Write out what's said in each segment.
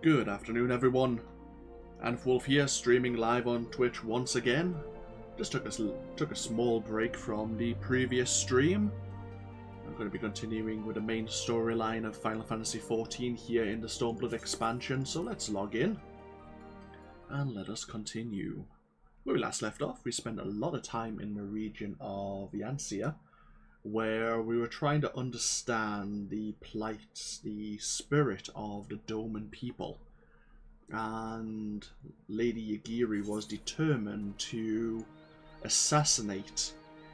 Good afternoon, everyone. AnthWolf here, streaming live on Twitch once again. Just took a small break from the previous stream. I'm going to be continuing with the main storyline of Final Fantasy XIV here in the Stormblood expansion, so let's log in and let us continue. Where we last left off, we spent a lot of time in the region of Yancia, where we were trying to understand the plight, the spirit of the Doman people. And Lady Yagiri was determined to assassinate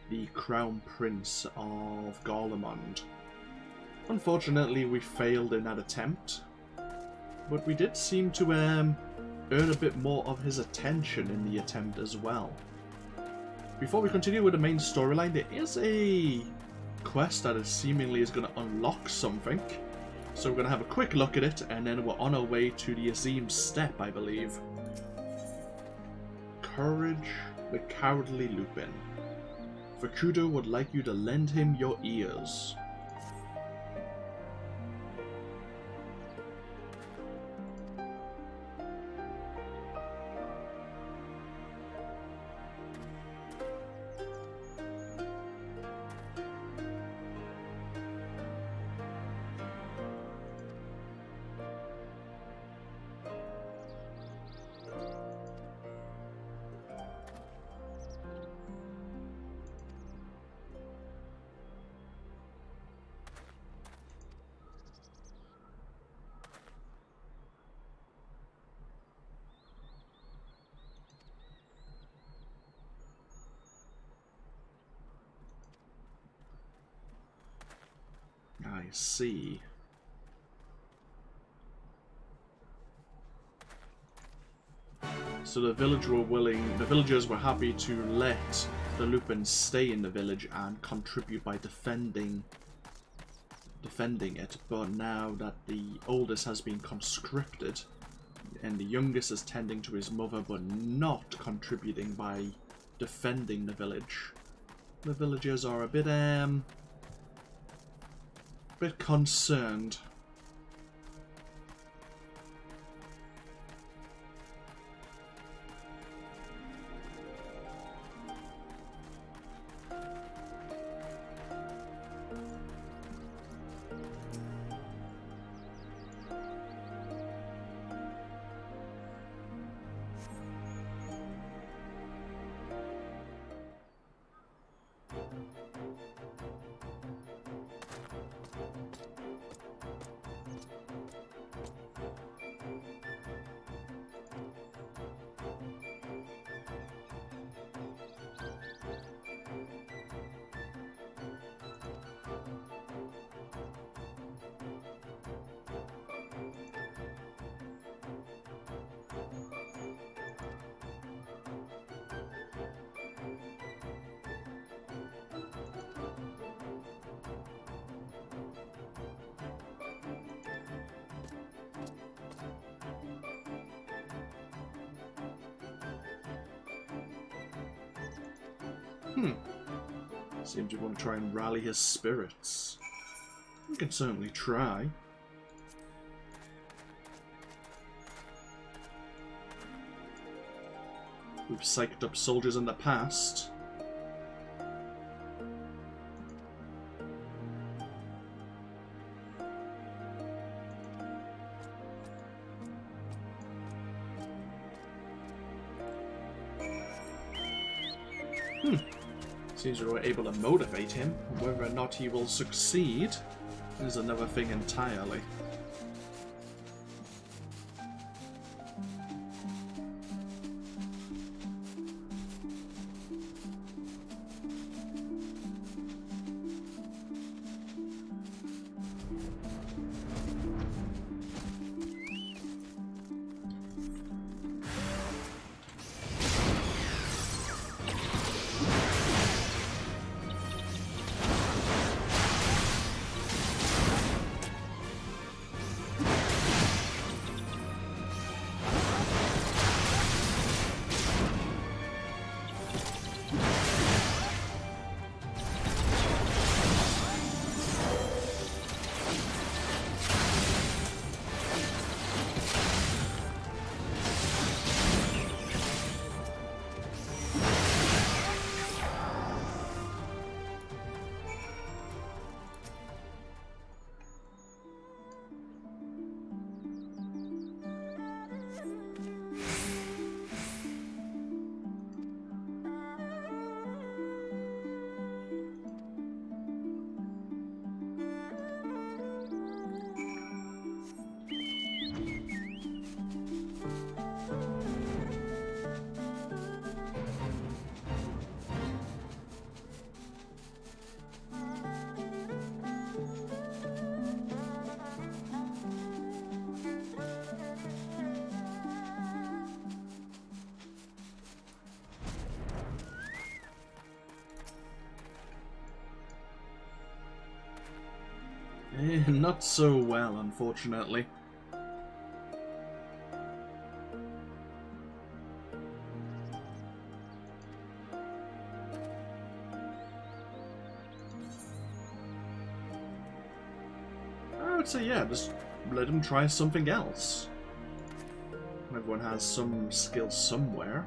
the Crown Prince of Garlemald. Unfortunately, we failed in that attempt, but we did seem to earn a bit more of his attention in the attempt as well. Before we continue with the main storyline, there is a quest that seemingly is going to unlock something. So we're going to have a quick look at it, and then we're on our way to the Azim Steppe, I believe. Courage the Cowardly Lupin. Fukuda would like you to lend him your ears. I see. So the villagers were happy to let the Lupins stay in the village and contribute by defending it. But now that the oldest has been conscripted and the youngest is tending to his mother but not contributing by defending the village, the villagers are a bit concerned. Seems you want to try and rally his spirits. We can certainly try. We've psyched up soldiers in the past. Seems we were able to motivate him. Whether or not he will succeed is another thing entirely. Not so well, unfortunately. I would say, yeah, just let him try something else. Everyone has some skill somewhere.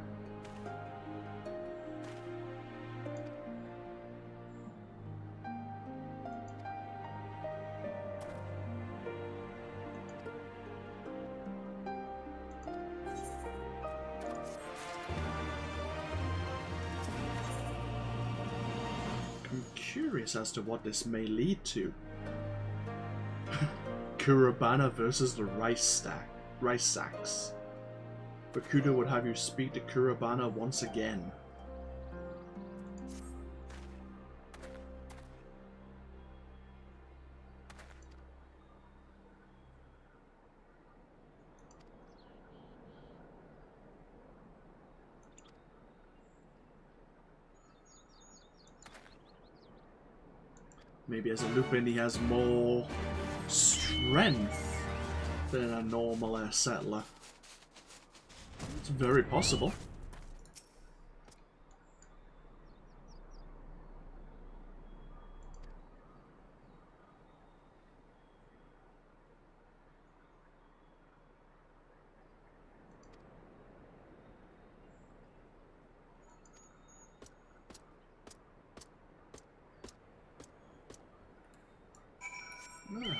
I'm curious as to what this may lead to. Kurabana versus the rice sacks. Bakudo would have you speak to Kurabana once again. Maybe as a Lupin he has more strength than a normal settler. It's very possible.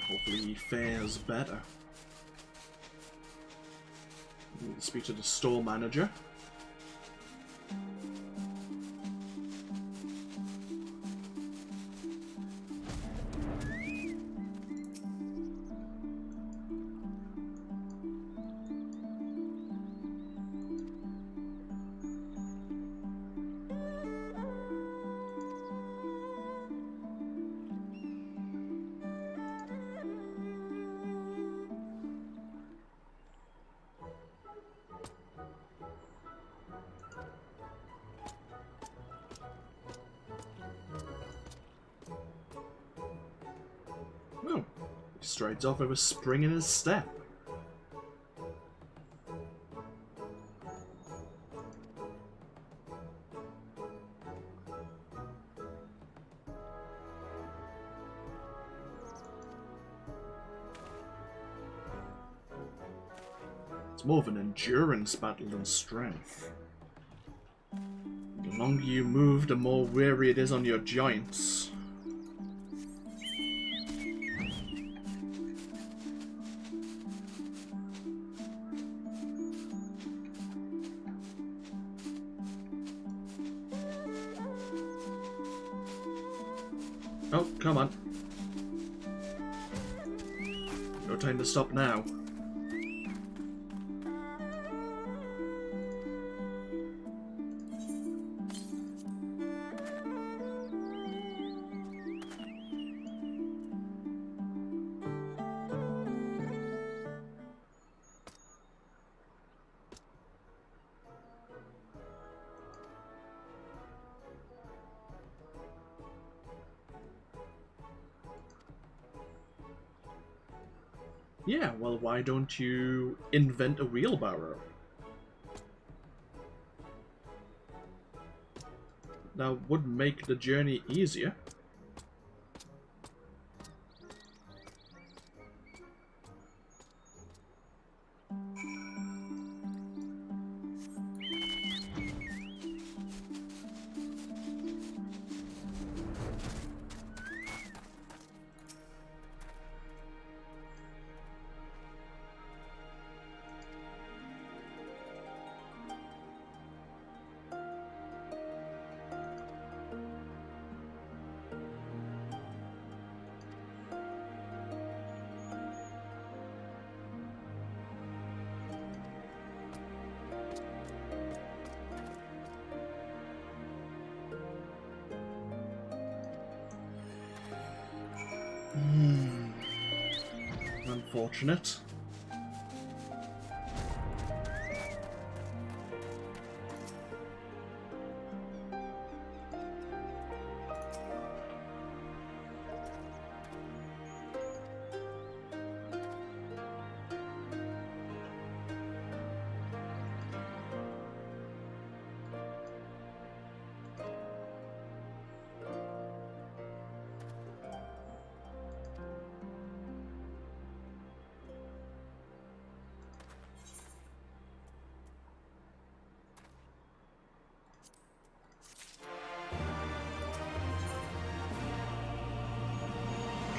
Hopefully he fares better. Need to speak to the store manager. Oh, he strides off with a spring in his step. It's more of an endurance battle than strength. The longer you move, the more weary it is on your joints. Oh, come on. No time to stop now. Yeah, well, why don't you invent a wheelbarrow? That would make the journey easier. Unfortunate.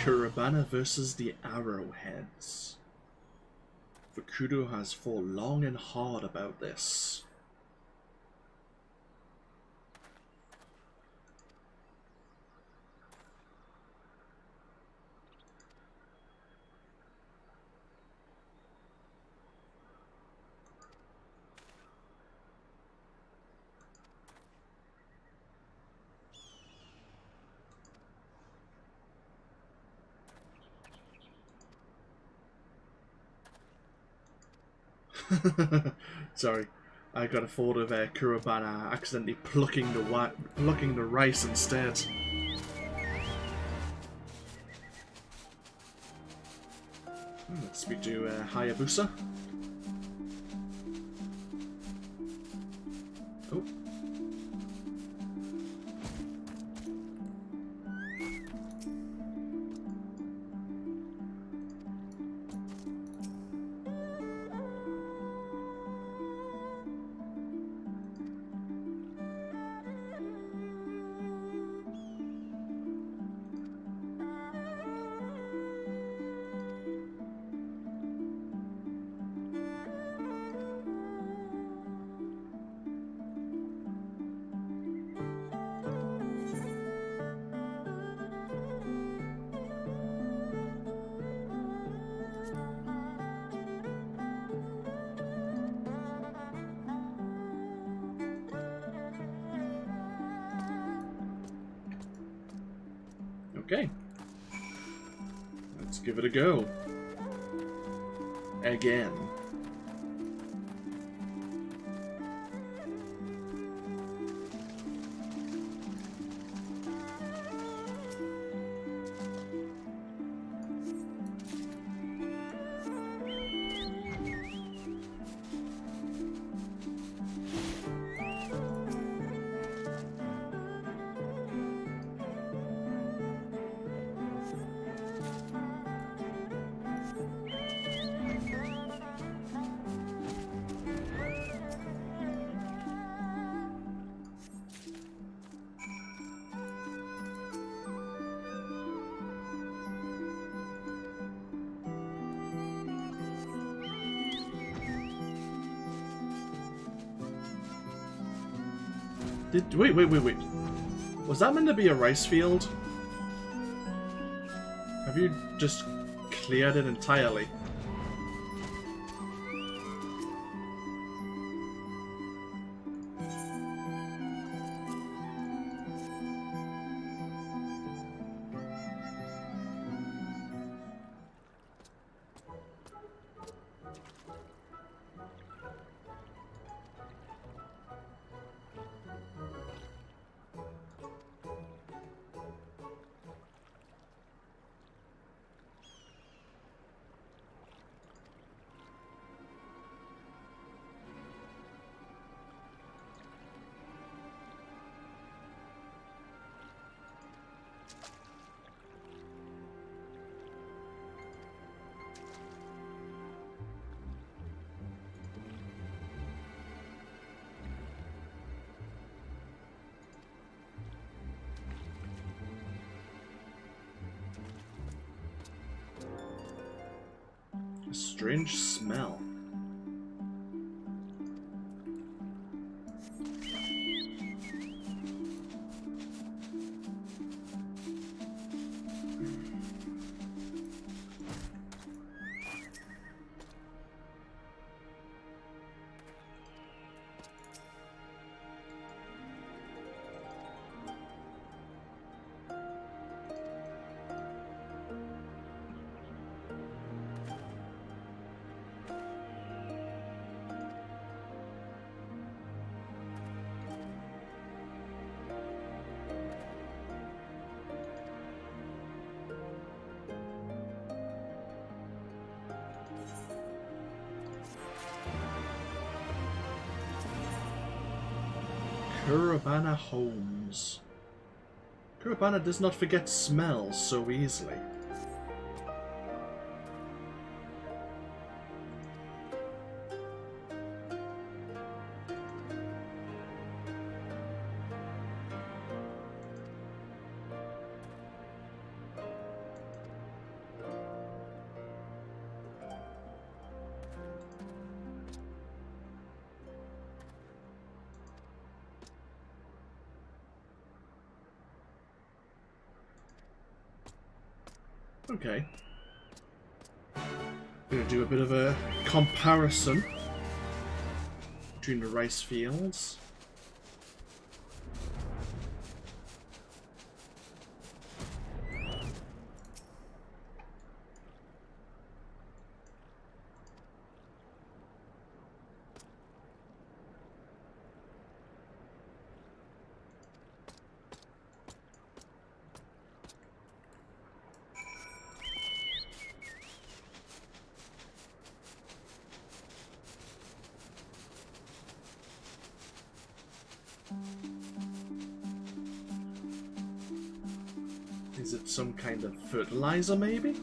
Kurabana versus the Arrowheads. Fukudo has thought long and hard about this. Sorry, I got a thought of Kurabana accidentally plucking the rice instead. Let's speak to Hayabusa. Oh. Okay. Let's give it a go. Again. Wait. Was that meant to be a rice field? Have you just cleared it entirely? A strange smell. Kurabana Holmes. Kurabana does not forget smells so easily. Okay. Gonna do a bit of a comparison between the rice fields. Is it some kind of fertilizer, maybe?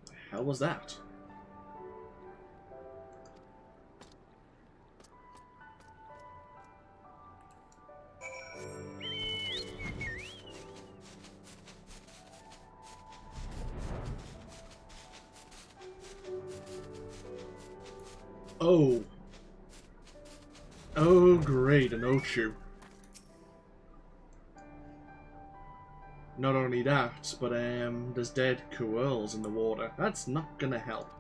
The hell was that? Oh. Oh, great, an Ochu. Not only that, but there's dead koals in the water. That's not gonna help.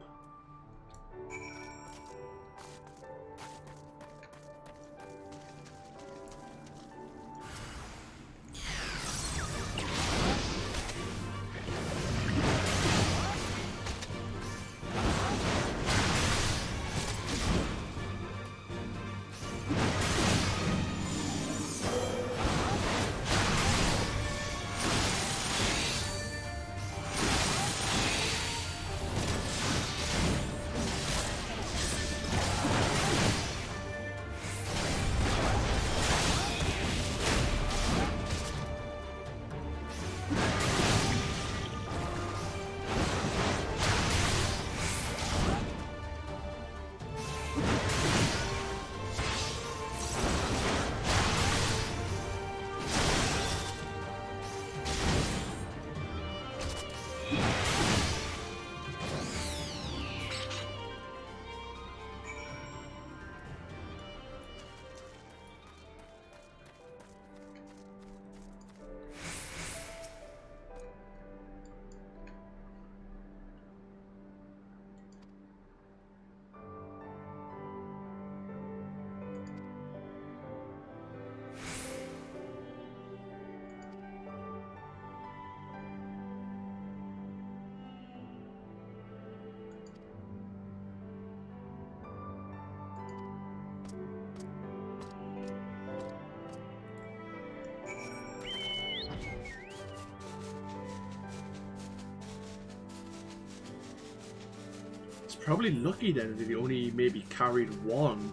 Probably lucky then that he only maybe carried one.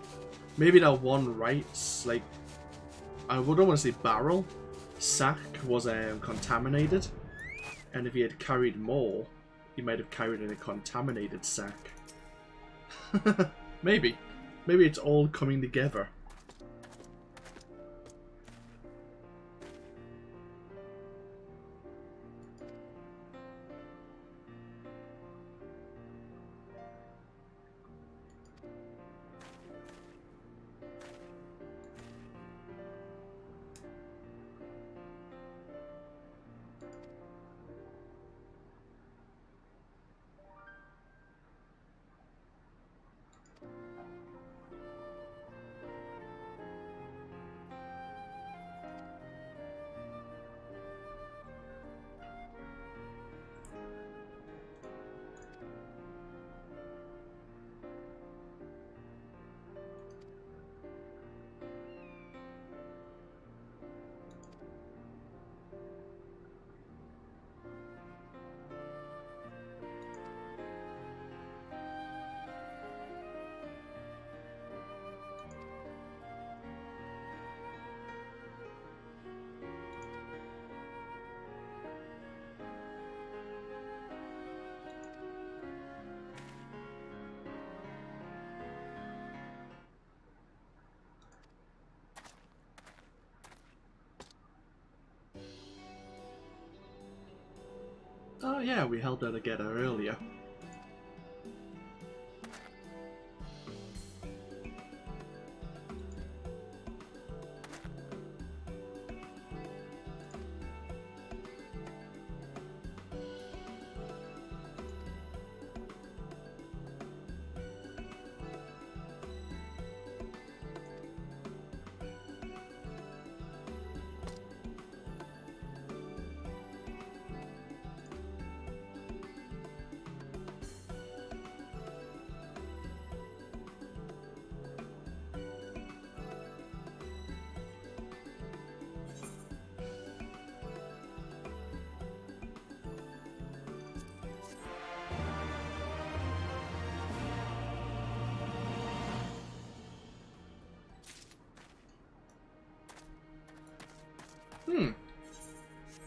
Maybe that one rice, like, I don't want to say barrel, sack was contaminated. And if he had carried more, he might have carried in a contaminated sack. Maybe. Maybe it's all coming together. Oh yeah, we held her together earlier.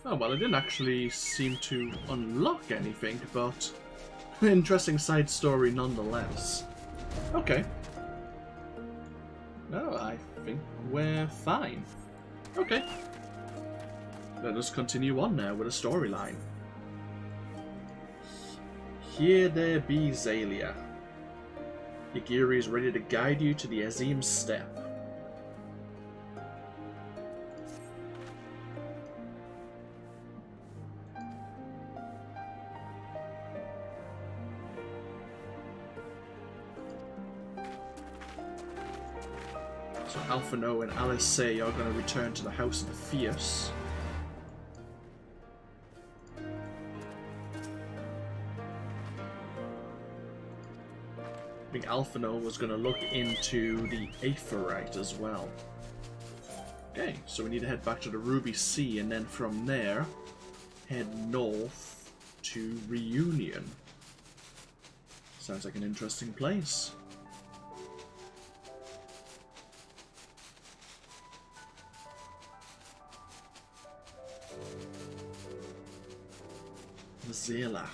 Oh, well, I didn't actually seem to unlock anything, but interesting side story nonetheless. Okay. No, I think we're fine. Okay. Let us continue on now with a storyline. Here there be Zalia. Yagiri is ready to guide you to the Azim Steppe. So Alphino and Alice say you're going to return to the House of the Fierce. I think Alphino was going to look into the Aephorite as well. Okay, so we need to head back to the Ruby Sea and then from there head north to Reunion. Sounds like an interesting place. Zela.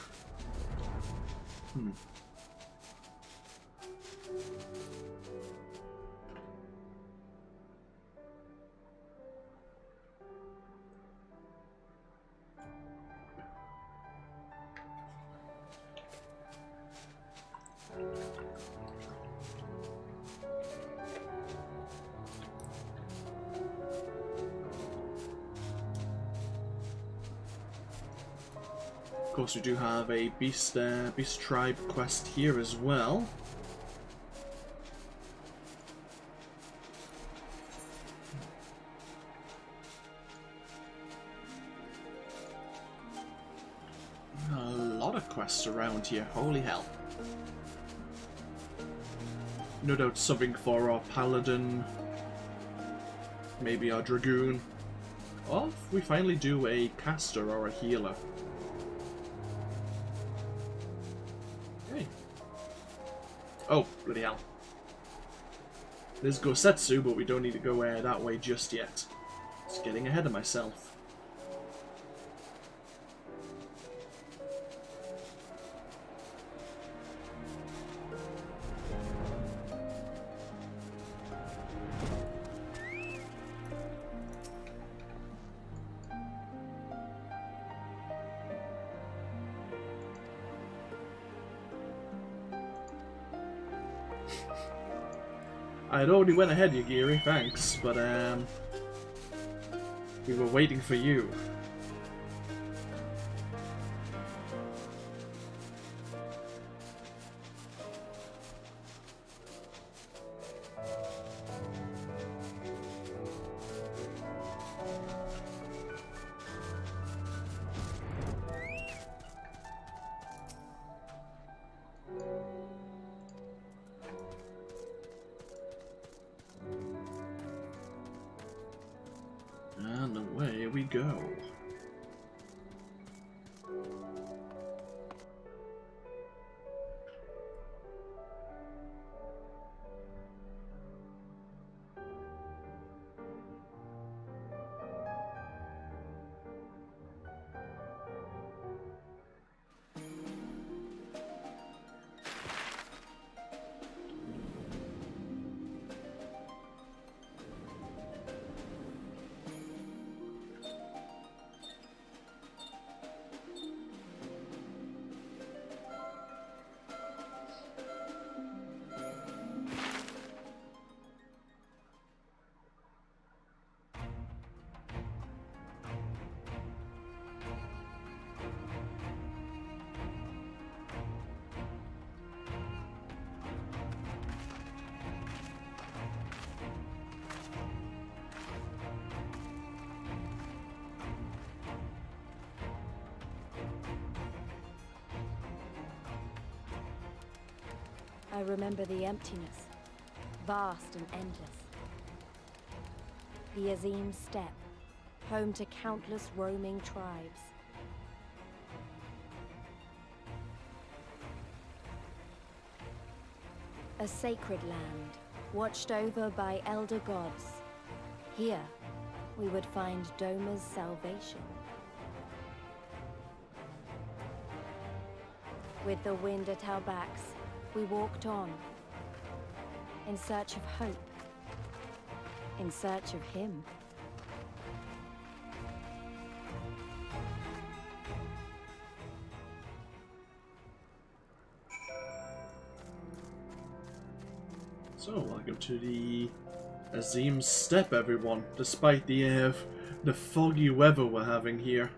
Of course, we do have a Beast Tribe quest here as well. A lot of quests around here, holy hell. No doubt something for our Paladin, maybe our Dragoon, or if we finally do a caster or a healer. Oh, bloody hell. There's Gosetsu, but we don't need to go that way just yet. It's getting ahead of myself. I had already went ahead, Yagiri, thanks, but we were waiting for you. And away we go. I remember the emptiness, vast and endless. The Azim Steppe, home to countless roaming tribes. A sacred land, watched over by elder gods. Here, we would find Doma's salvation. With the wind at our backs, we walked on, in search of hope, in search of him. So, welcome to the Azim Steppe, everyone, despite the foggy weather we're having here.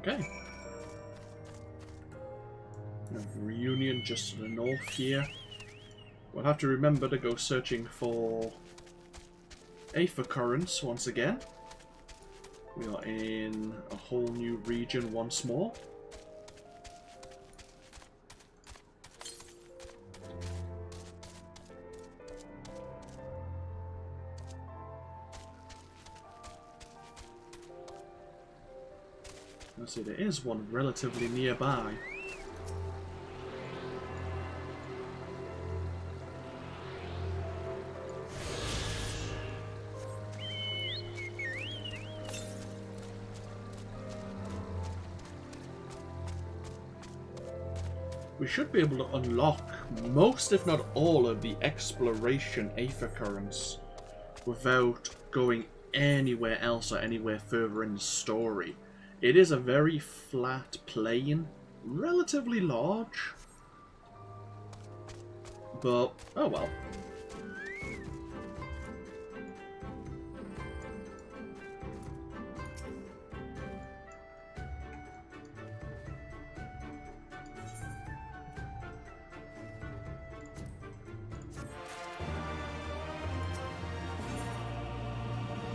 Okay. We have reunion just to the north here. We'll have to remember to go searching for Aether currents once again. We are in a whole new region once more. Let's see, there is one relatively nearby. We should be able to unlock most, if not all, of the exploration Aether currents without going anywhere else or anywhere further in the story. It is a very flat plain, relatively large, but oh well.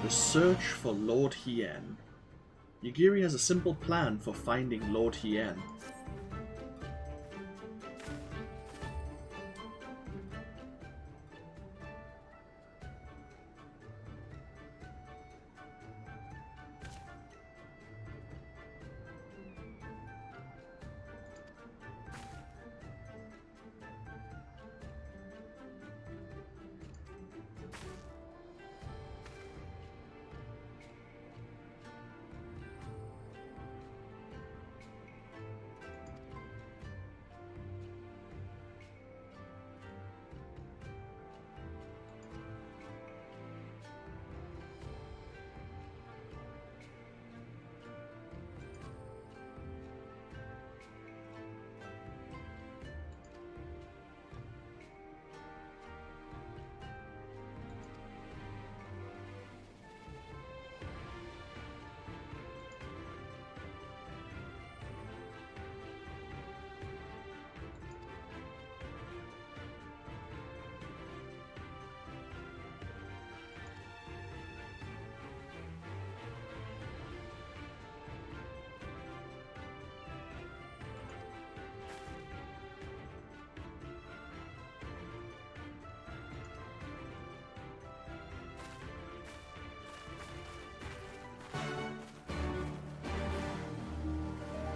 The search for Lord Hien. Yugiri has a simple plan for finding Lord Hien.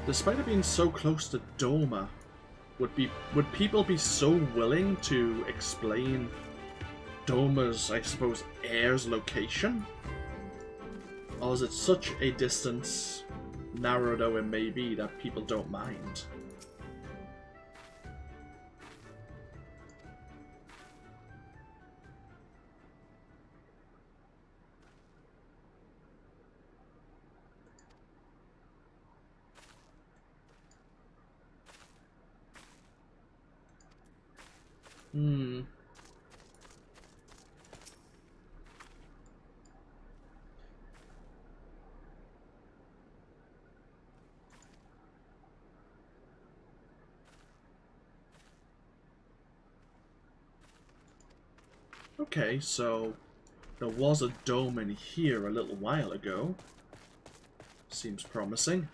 Despite it being so close to Doma, would people be so willing to explain Doma's, I suppose, heir's location? Or is it such a distance, narrow though it may be, that people don't mind? Okay, so There was a dome in here a little while ago. Seems promising.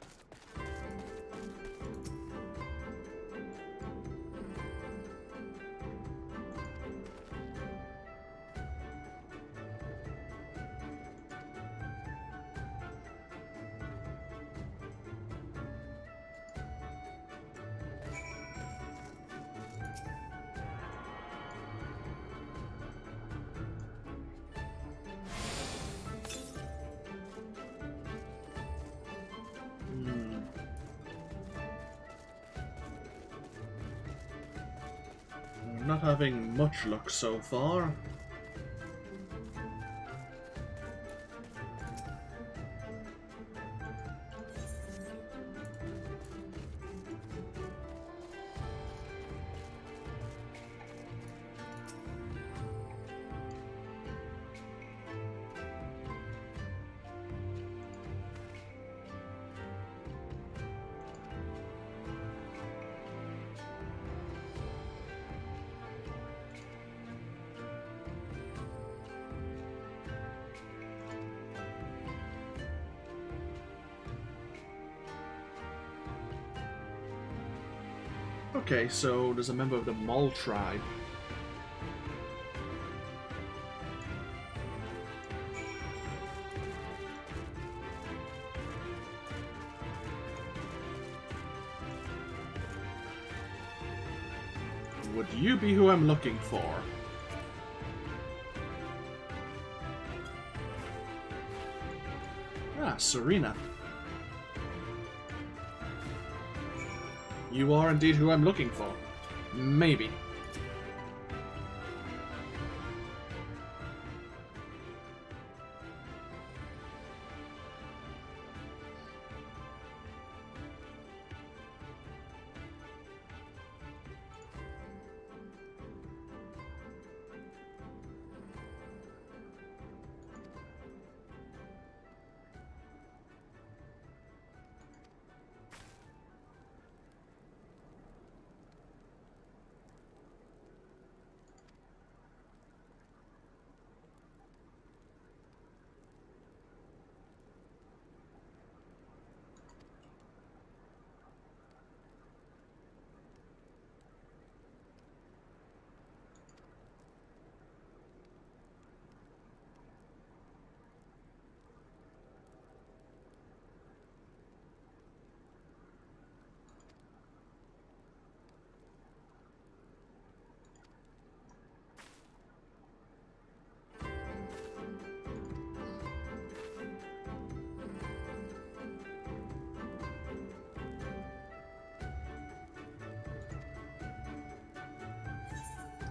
Not having much luck so far. Okay, so there's a member of the Mol tribe. Would you be who I'm looking for? Ah, Serena. You are indeed who I'm looking for. Maybe.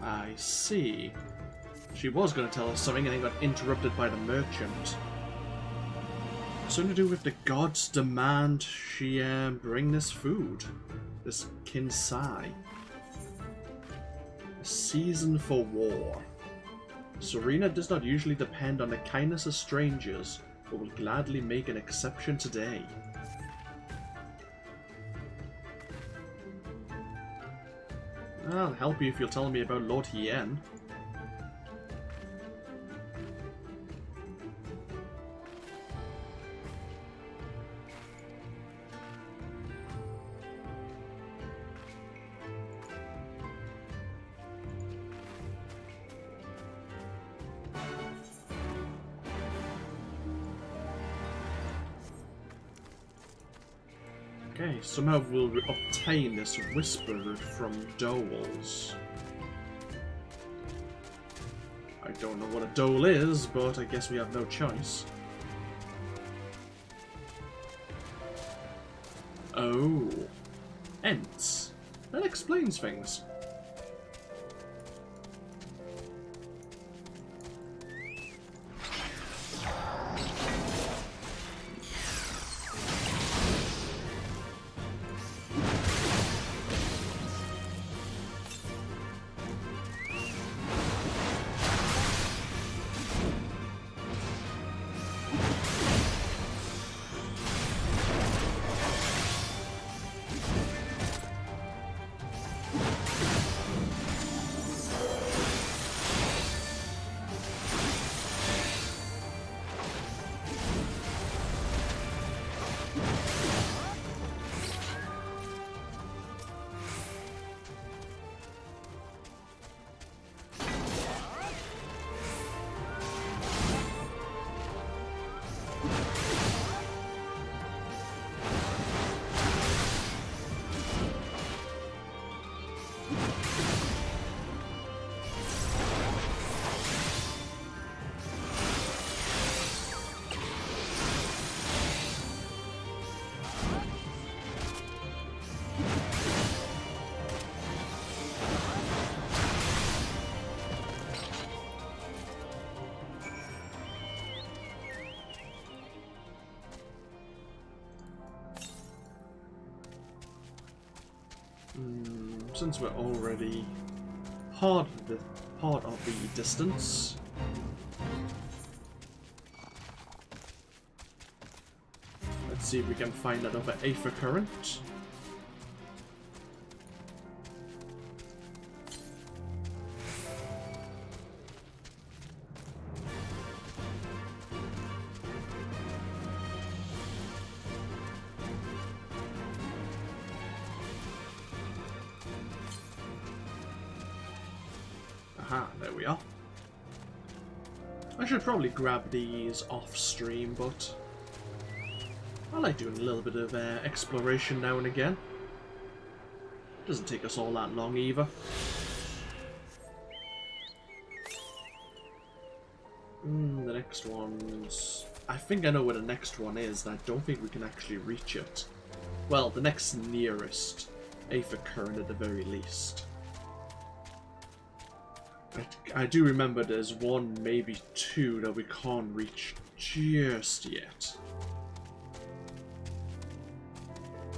I see. She was going to tell us something and then got interrupted by the merchant. Something to do with the gods' demand she bring this food. This kinsai. A season for war. Serena does not usually depend on the kindness of strangers, but will gladly make an exception today. I'll help you if you'll tell me about Lord Hien. Okay, somehow we'll obtain this whisper from Doles. I don't know what a dole is, but I guess we have no choice. Oh. Ents. That explains things. Since we're already part of the distance, let's see if we can find another Aether current. Aha, there we are. I should probably grab these off stream, but I like doing a little bit of exploration now and again. Doesn't take us all that long either. The next one's... I think I know where the next one is, and I don't think we can actually reach it. Well, the next nearest Aether current at the very least. I do remember there's one, maybe two, that we can't reach just yet.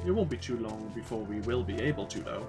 It won't be too long before we will be able to, though.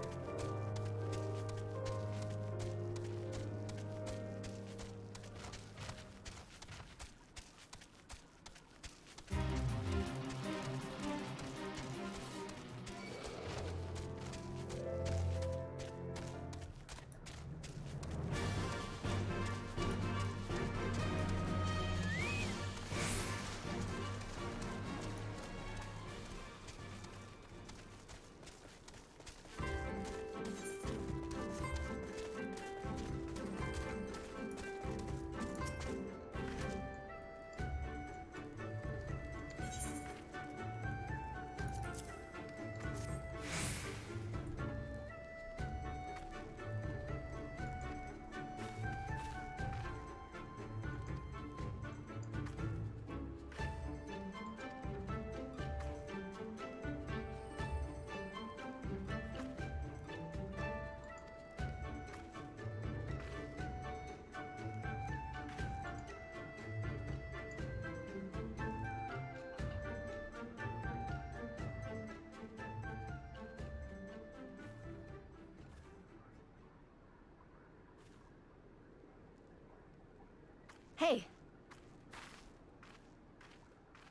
Hey!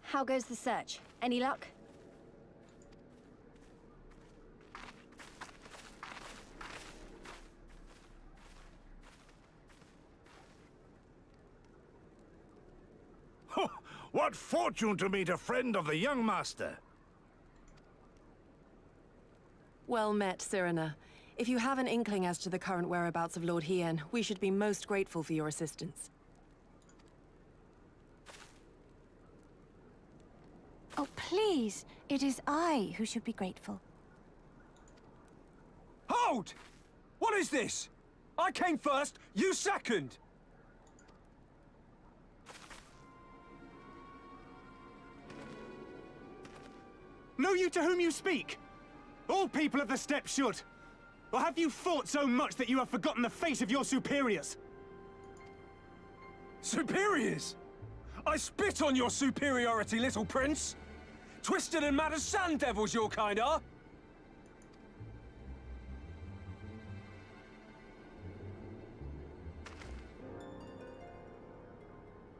How goes the search? Any luck? What fortune to meet a friend of the young master! Well met, Cyrena. If you have an inkling as to the current whereabouts of Lord Hien, we should be most grateful for your assistance. Oh, please! It is I who should be grateful. Hold! What is this? I came first, you second! Know you to whom you speak? All people of the Steppe should. Or have you fought so much that you have forgotten the face of your superiors? Superiors? I spit on your superiority, little prince! Twisted and mad as sand devils your kind are!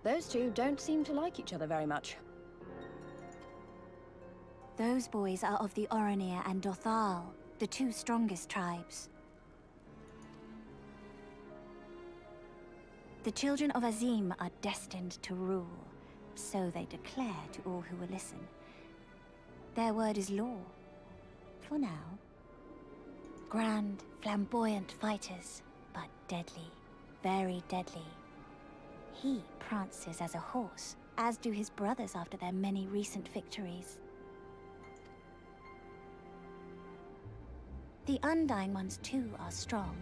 Those two don't seem to like each other very much. Those boys are of the Oronir and Dothal, the two strongest tribes. The children of Azim are destined to rule, so they declare to all who will listen. Their word is law, for now. Grand, flamboyant fighters, but deadly, very deadly. He prances as a horse, as do his brothers after their many recent victories. The Undying ones too are strong,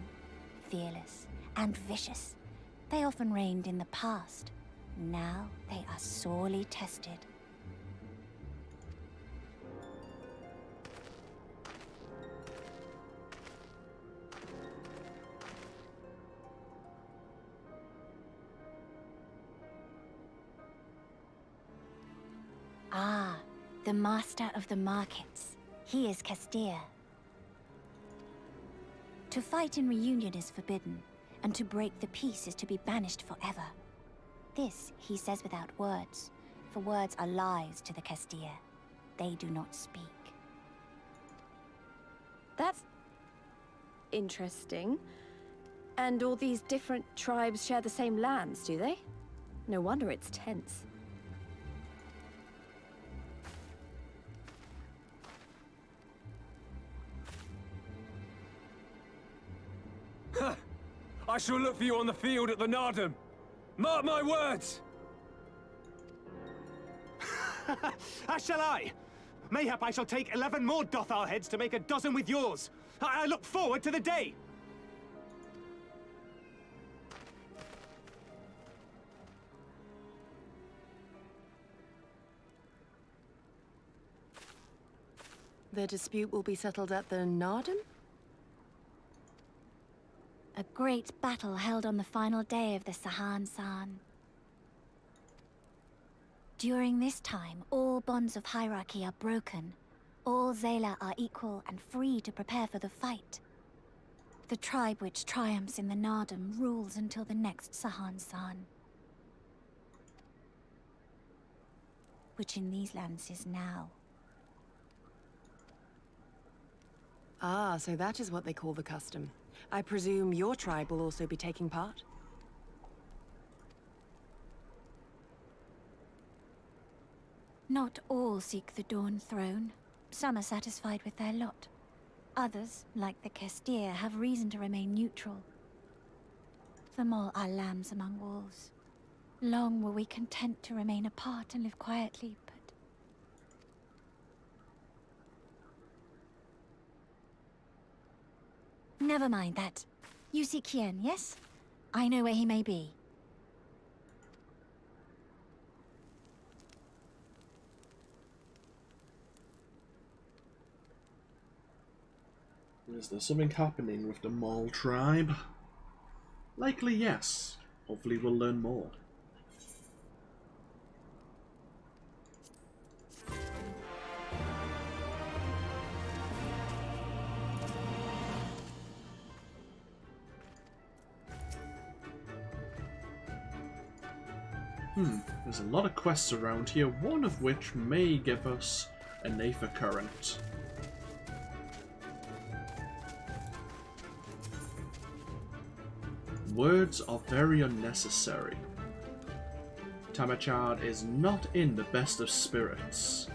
fearless, and vicious. They often reigned in the past. Now they are sorely tested. Ah, the master of the markets. He is Castir. To fight in reunion is forbidden, and to break the peace is to be banished forever. This he says without words, for words are lies to the Castilla. They do not speak. That's interesting. And all these different tribes share the same lands, do they? No wonder it's tense. I shall look for you on the field at the Nardum. Mark my words! As shall I. Mayhap I shall take 11 more Dothar heads to make a dozen with yours. I look forward to the day. The dispute will be settled at the Nardum? A great battle held on the final day of the Sahan-San. During this time, all bonds of hierarchy are broken. All Zayla are equal and free to prepare for the fight. The tribe which triumphs in the Nardum rules until the next Sahan-San. Which in these lands is now. Ah, so that is what they call the custom. I presume your tribe will also be taking part? Not all seek the Dawn Throne. Some are satisfied with their lot. Others, like the Castilla, have reason to remain neutral. Them all are lambs among wolves. Long were we content to remain apart and live quietly, but... Never mind that. You seek Hien, yes? I know where he may be. Is there something happening with the Maul tribe? Likely yes. Hopefully we'll learn more. There's a lot of quests around here, one of which may give us an Aether Current. Words are very unnecessary. Tamachard is not in the best of spirits.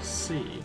See.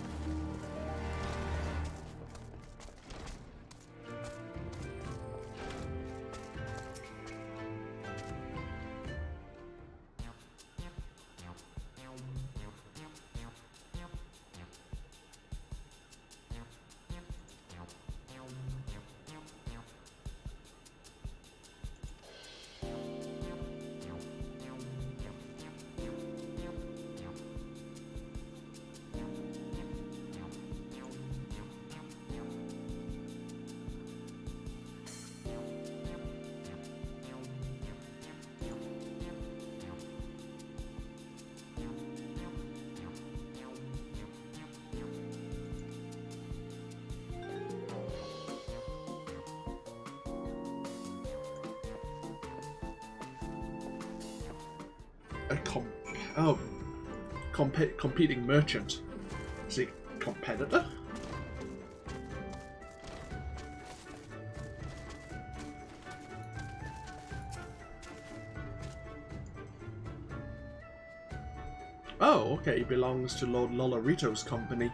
Competing merchant. Is he a competitor? Oh, okay, he belongs to Lord Lolorito's company.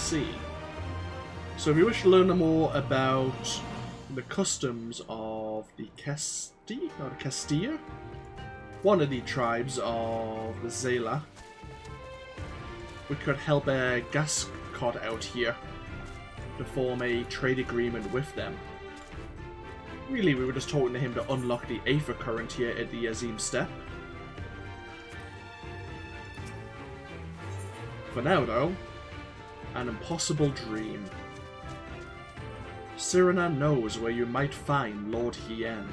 see. So if you wish to learn more about the customs of the Castilla, one of the tribes of the Zela, we could help a Gascot out here to form a trade agreement with them. Really, we were just talking to him to unlock the Aether current here at the Azim Steppe. For now, though, an impossible dream. Cyrena knows where you might find Lord Hien.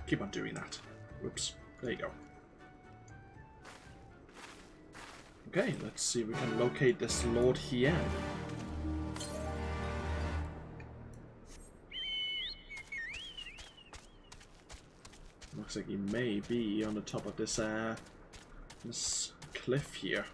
Keep on doing that. Whoops. There you go. Okay, let's see if we can locate this Lord Hien. Looks like he may be on the top of this cliff here.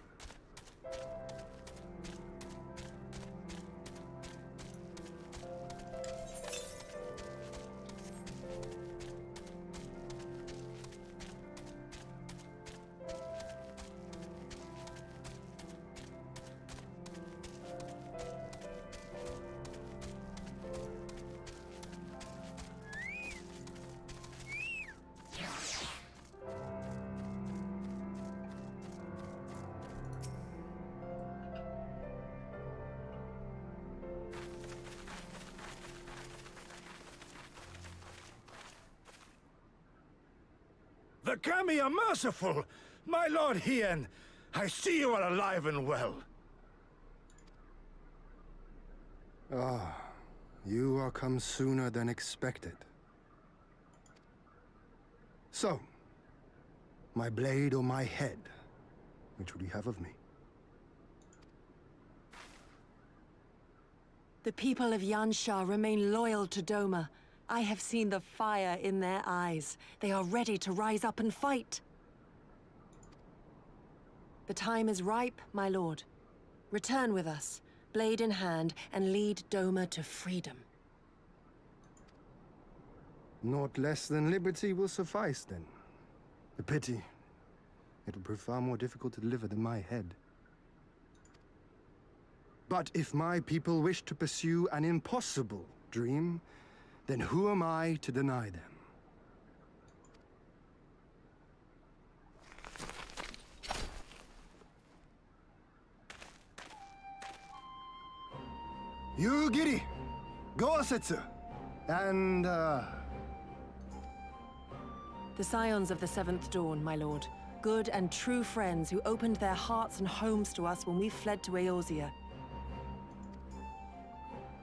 The Kami are merciful! My Lord Hien, I see you are alive and well. Ah, you are come sooner than expected. So, my blade or my head? Which would you have of me? The people of Yansha remain loyal to Doma. I have seen the fire in their eyes. They are ready to rise up and fight. The time is ripe, my lord. Return with us, blade in hand, and lead Doma to freedom. Naught less than liberty will suffice, then. A pity. It will prove far more difficult to deliver than my head. But if my people wish to pursue an impossible dream, then who am I to deny them? You, Giri, Gosetsu, and, The Scions of the Seventh Dawn, my lord. Good and true friends who opened their hearts and homes to us when we fled to Eorzea.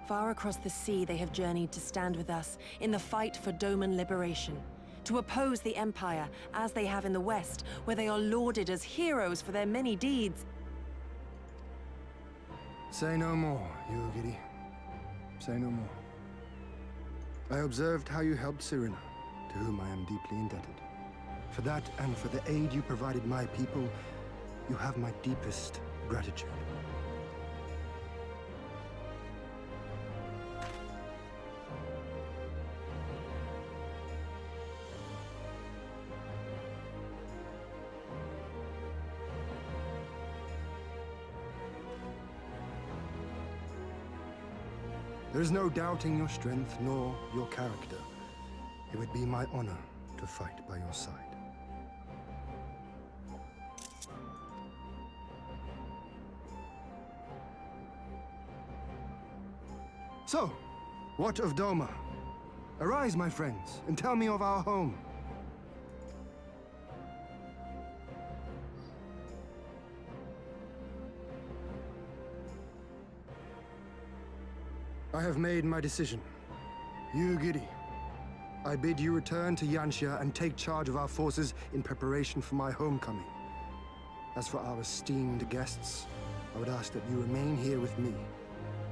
Far across the sea, they have journeyed to stand with us in the fight for Doman liberation. To oppose the Empire, as they have in the West, where they are lauded as heroes for their many deeds. Say no more, Yugiri. Say no more. I observed how you helped Cyrena, to whom I am deeply indebted. For that, and for the aid you provided my people, you have my deepest gratitude. There is no doubting your strength nor your character. It would be my honor to fight by your side. So, what of Doma? Arise, my friends, and tell me of our home. I have made my decision. You, Giri, I bid you return to Yansha and take charge of our forces in preparation for my homecoming. As for our esteemed guests, I would ask that you remain here with me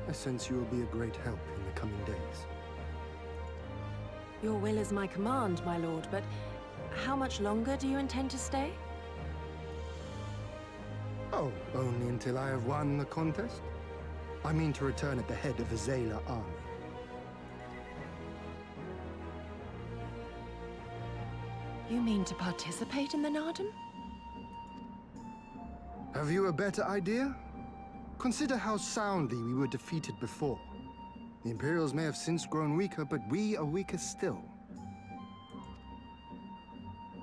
I sense you will be a great help in the coming days. Your will is my command, my lord, but how much longer do you intend to stay? Oh, only until I have won the contest? I mean to return at the head of a Zayla army. You mean to participate in the Nardum? Have you a better idea? Consider how soundly we were defeated before. The Imperials may have since grown weaker, but we are weaker still.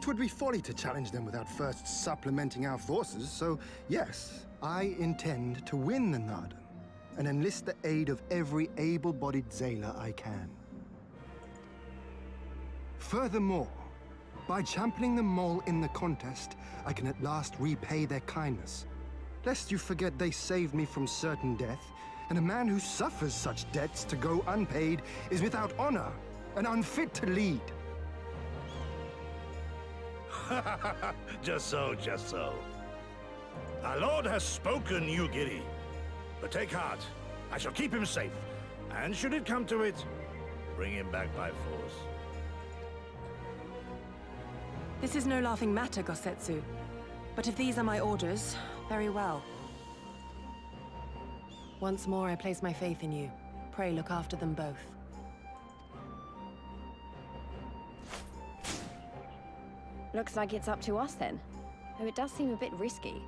'Twould be folly to challenge them without first supplementing our forces, so yes, I intend to win the Nardum and enlist the aid of every able-bodied Zayla I can. Furthermore, by championing the Mole in the contest, I can at last repay their kindness. Lest you forget they saved me from certain death, and a man who suffers such debts to go unpaid is without honor and unfit to lead. Just so, just so. Our lord has spoken, you giddy. But take heart, I shall keep him safe. And should it come to it, bring him back by force. This is no laughing matter, Gosetsu. But if these are my orders, very well. Once more, I place my faith in you. Pray look after them both. Looks like it's up to us then. Though it does seem a bit risky.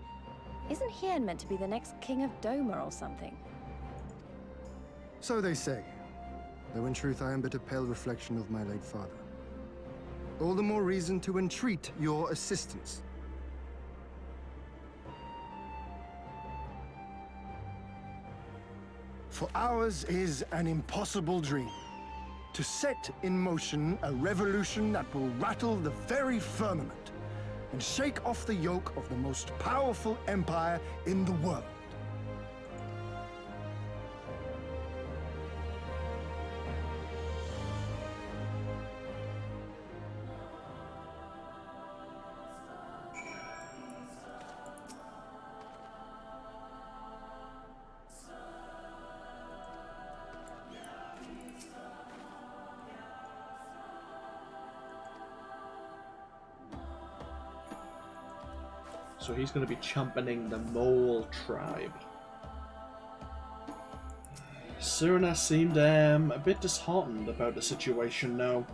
Isn't Hien meant to be the next king of Doma or something? So they say, though in truth I am but a pale reflection of my late father. All the more reason to entreat your assistance. For ours is an impossible dream. To set in motion a revolution that will rattle the very firmament and shake off the yoke of the most powerful empire in the world. So he's going to be championing the Mole tribe. Serena seemed a bit disheartened about the situation now.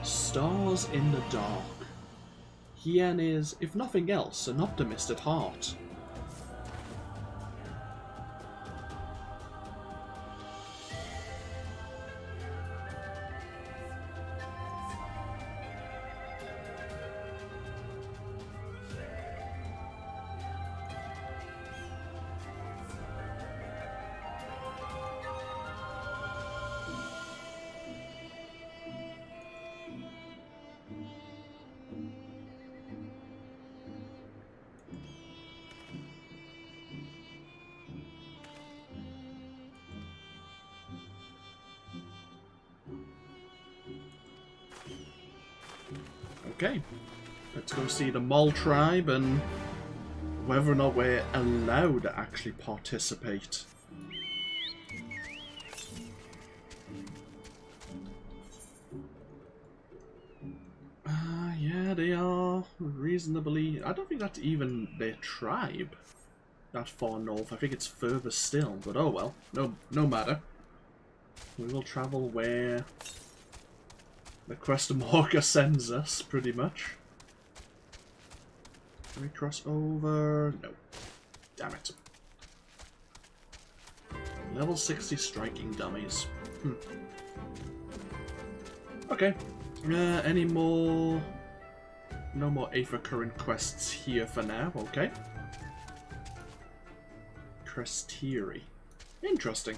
Stars in the dark. Hien is, if nothing else, an optimist at heart. Okay, let's go see the Mole tribe and whether or not we're allowed to actually participate. Yeah, they are reasonably... I don't think that's even their tribe that far north. I think it's further still, but oh well, no matter. We will travel where the quest marker sends us, pretty much. Can we cross over? No. Damn it. Level 60 striking dummies. Okay. Any more... No more Aether Current quests here for now, okay. Crestiri. Interesting.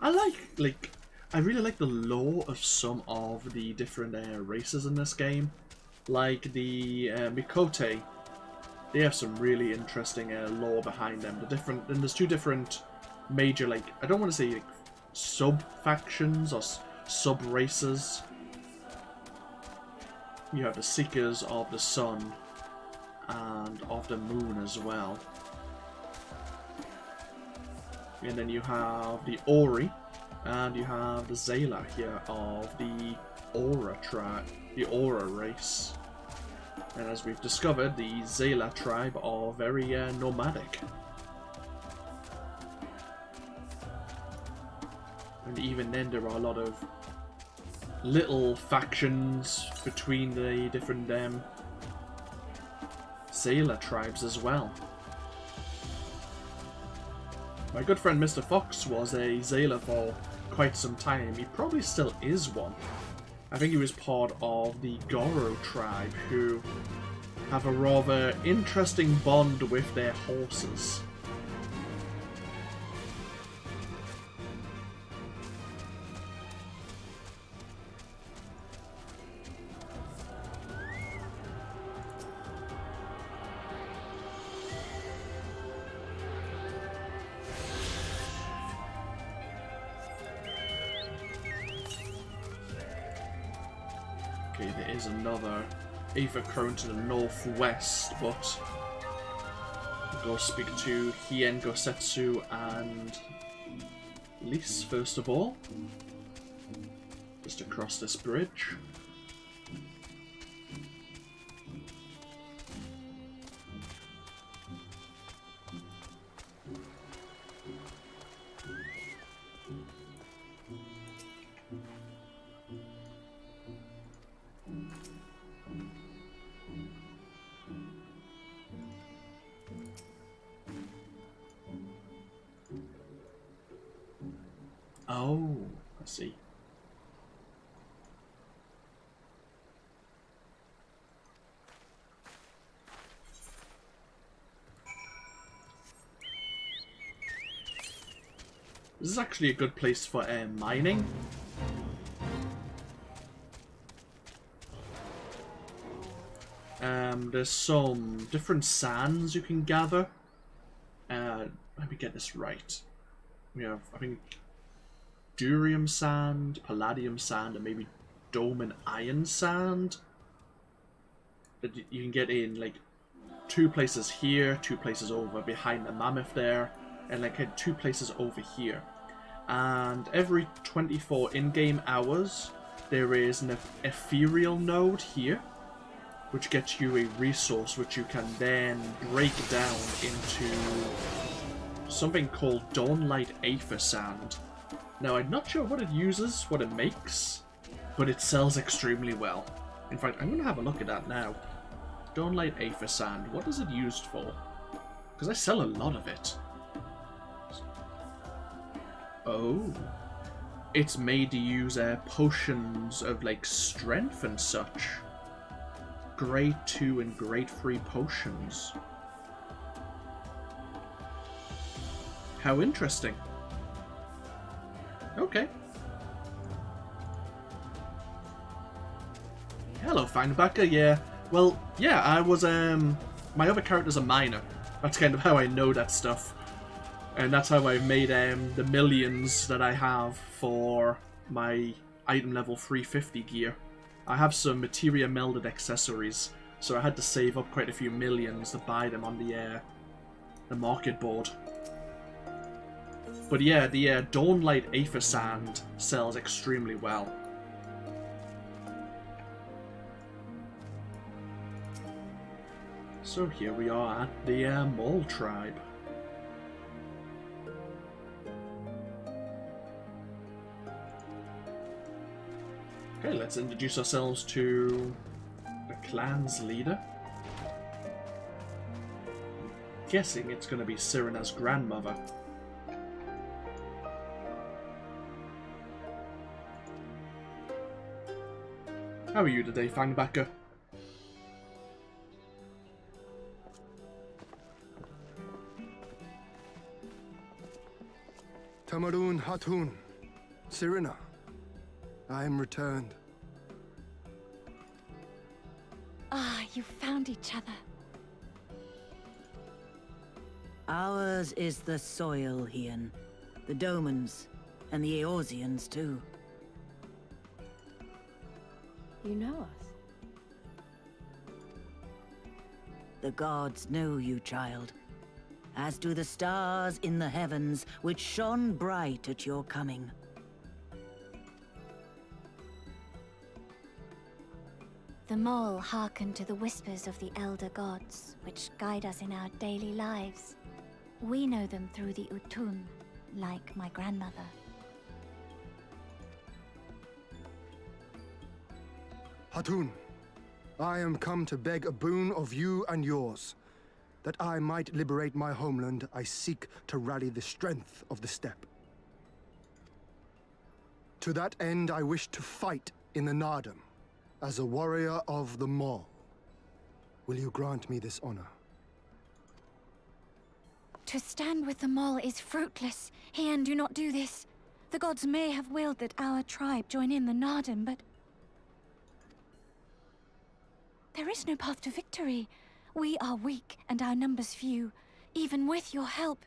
I like I really like the lore of some of the different races in this game. Like the Mikote, they have some really interesting lore behind them. And there's two different major, like, I don't want to say like, sub-factions or sub-races. You have the Seekers of the Sun and of the Moon as well. And then you have the Ori, and you have the Zayla here of the Aura tribe, the Aura race. And as we've discovered, the Zayla tribe are very nomadic. And even then there are a lot of little factions between the different Zayla tribes as well. My good friend Mr. Fox was a Zayla for quite some time. He probably still is one. I think he was part of the Goro tribe, who have a rather interesting bond with their horses. There is another Aether current to the northwest, but we'll go speak to Hien, Gosetsu, and Lys first of all. Just across this bridge. Oh, I see. This is actually a good place for mining. There's some different sands you can gather. Let me get this right. We have, I think, durium sand, palladium sand, and maybe dome and iron sand that you can get in like 2 places here, 2 places over behind the mammoth there, and like 2 places over here. And every 24 in-game hours there is an ethereal node here, which gets you a resource which you can then break down into something called Dawnlight Aether Sand. Now, I'm not sure what it uses, what it makes, but it sells extremely well. In fact, I'm going to have a look at that now. Dawnlight Aether Sand, what is it used for? Because I sell a lot of it. Oh. It's made to use potions of, like, strength and such. Grade 2 and Grade 3 potions. How interesting. Okay. Hello, Fangbacker. Yeah. Well, yeah, I was, my other character's a miner. That's kind of how I know that stuff. And that's how I made, the millions that I have for my item level 350 gear. I have some materia melded accessories, so I had to save up quite a few millions to buy them on the market board. But yeah, the Dawnlight Aether Sand sells extremely well. So here we are at the Mole Tribe. Okay, let's introduce ourselves to the clan's leader. I'm guessing it's going to be Sirena's grandmother. How are you today, Fangbacker? Tamarun Hatun, Sirena, I am returned. Ah, you found each other. Ours is the soil, Hien. The Domans, and the Eorzeans too. You know us? The gods know you, child. As do the stars in the heavens, which shone bright at your coming. The Mole hearken to the whispers of the elder gods, which guide us in our daily lives. We know them through the Utun, like my grandmother. Hatun, I am come to beg a boon of you and yours. That I might liberate my homeland, I seek to rally the strength of the steppe. To that end, I wish to fight in the Nardum, as a warrior of the Maul. Will you grant me this honor? To stand with the Mole is fruitless. Hien, do not do this. The gods may have willed that our tribe join in the Nardum, but... there is no path to victory. We are weak, and our numbers few. Even with your help,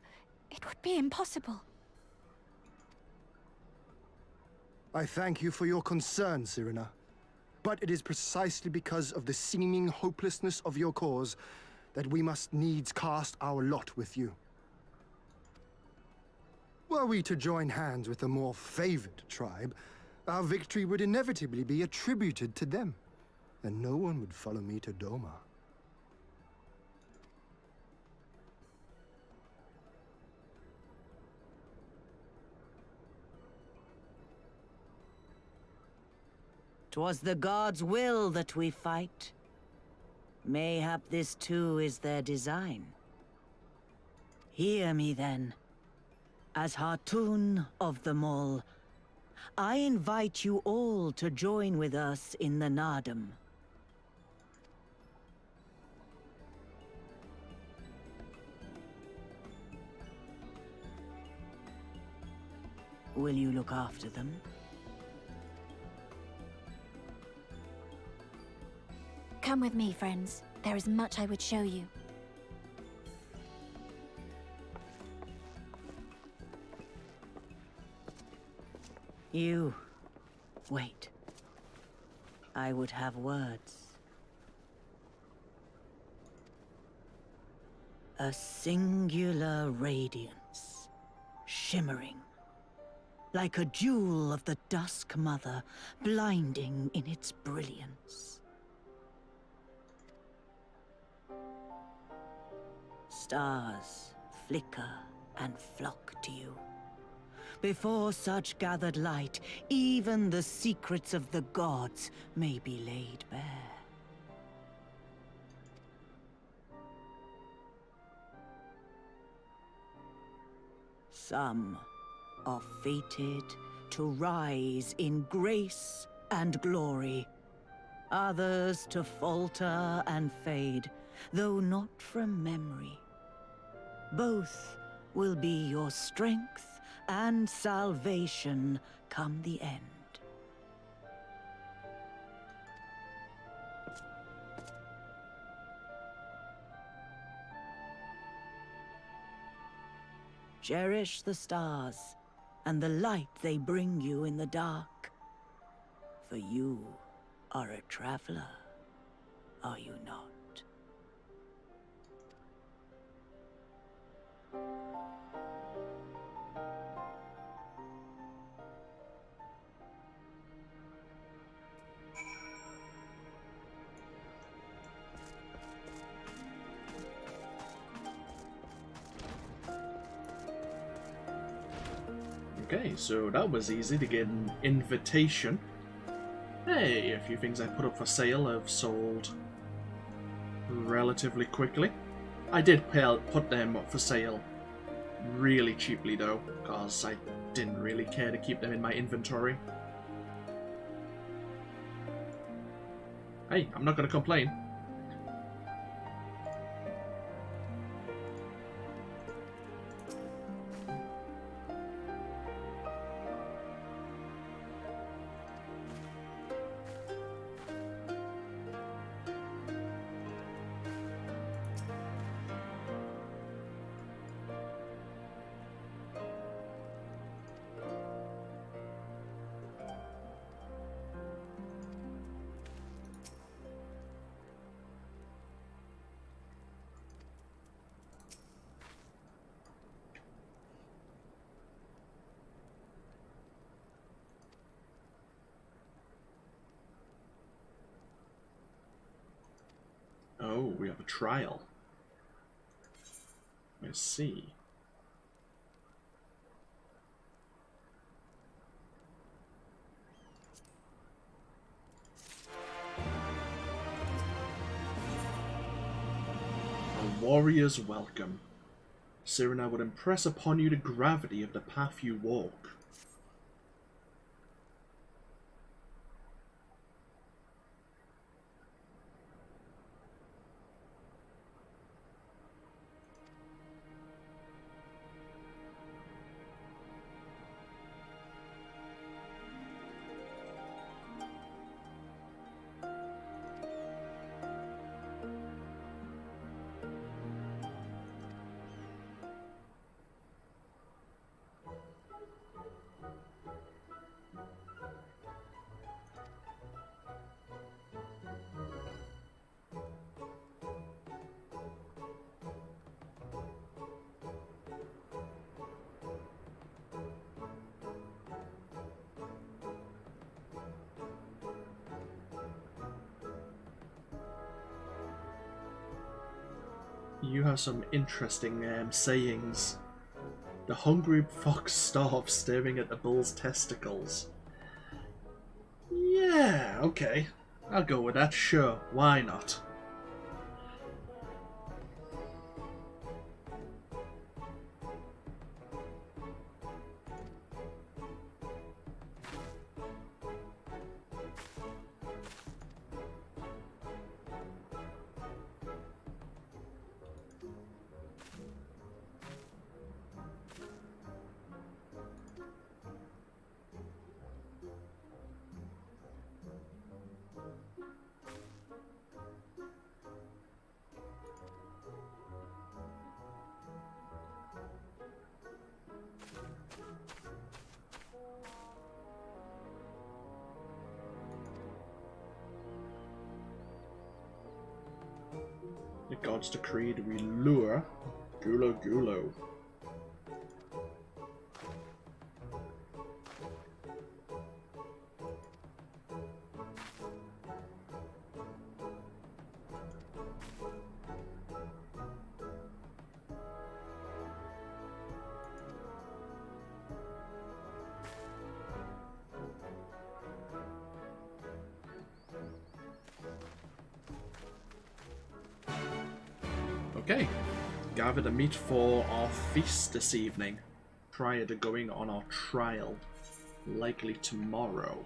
it would be impossible. I thank you for your concern, Cyrena. But it is precisely because of the seeming hopelessness of your cause that we must needs cast our lot with you. Were we to join hands with a more favored tribe, our victory would inevitably be attributed to them, and no one would follow me to Doma. "'Twas the gods' will that we fight. Mayhap this too is their design. Hear me then. As Hatun of the Mole, I invite you all to join with us in the Nardum. Will you look after them? Come with me, friends. There is much I would show you. You... wait. I would have words. A singular radiance, shimmering, like a jewel of the Dusk Mother, blinding in its brilliance. Stars flicker and flock to you. Before such gathered light, even the secrets of the gods may be laid bare. Some are fated to rise in grace and glory. Others to falter and fade, though not from memory. Both will be your strength and salvation come the end. Cherish the stars and the light they bring you in the dark. For you are a traveler, are you not? Okay, so that was easy to get an invitation. Hey, a few things I put up for sale have sold relatively quickly. I did put them up for sale really cheaply though, because I didn't really care to keep them in my inventory. Hey, I'm not going to complain. Oh, we have a trial. Let's see. A warrior's welcome. Cyrena would impress upon you the gravity of the path you walk. You have some interesting sayings. The hungry fox starves staring at the bull's testicles. Yeah, okay. I'll go with that, sure. Why not? The gods decreed we lure Gulo Gulo. Okay, gather the meat for our feast this evening, prior to going on our trial, likely tomorrow.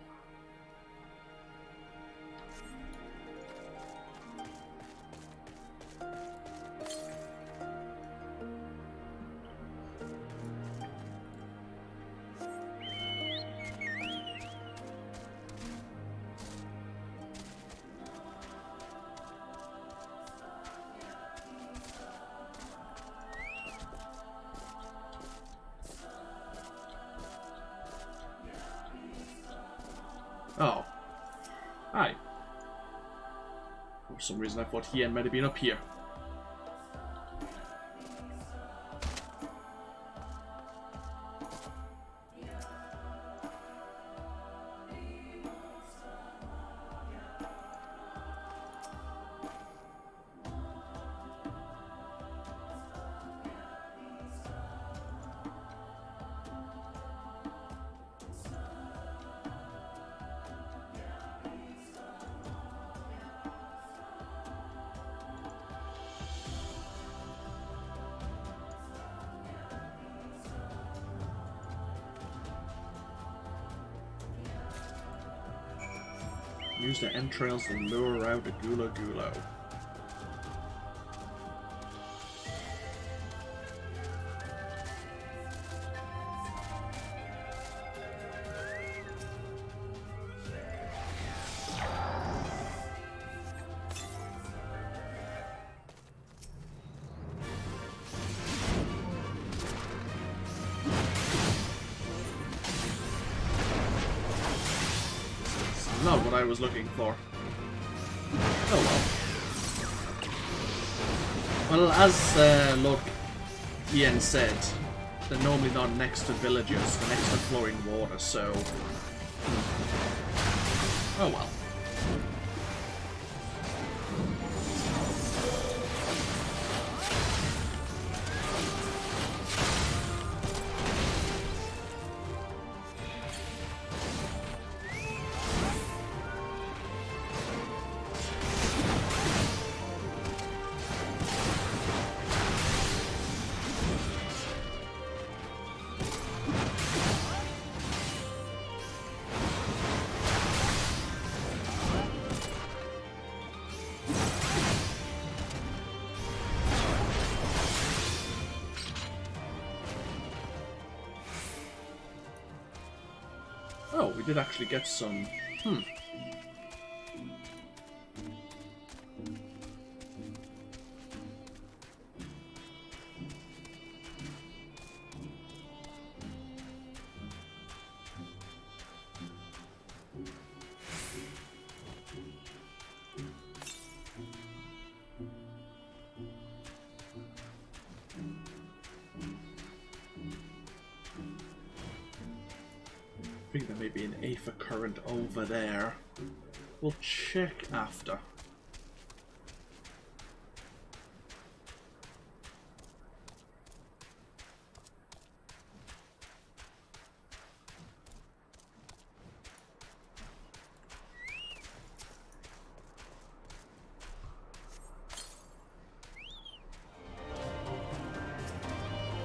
Oh. Hi. For some reason I thought Hien might have been up here. Use the entrails to lure out the Gulo Gulo. Not what I was looking for. Oh well. Well, as Lord Hien said, they're normally not next to villages, they're next to flowing water, so... Oh well. did actually get some... I think there may be an Aether current over there. We'll check after.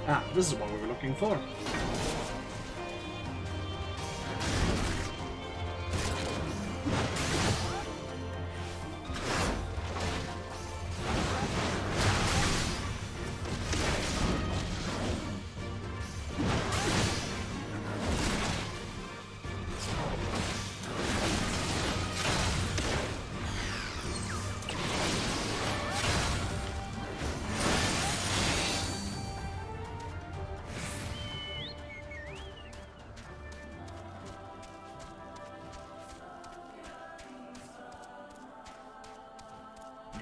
Ah, this is what we were looking for.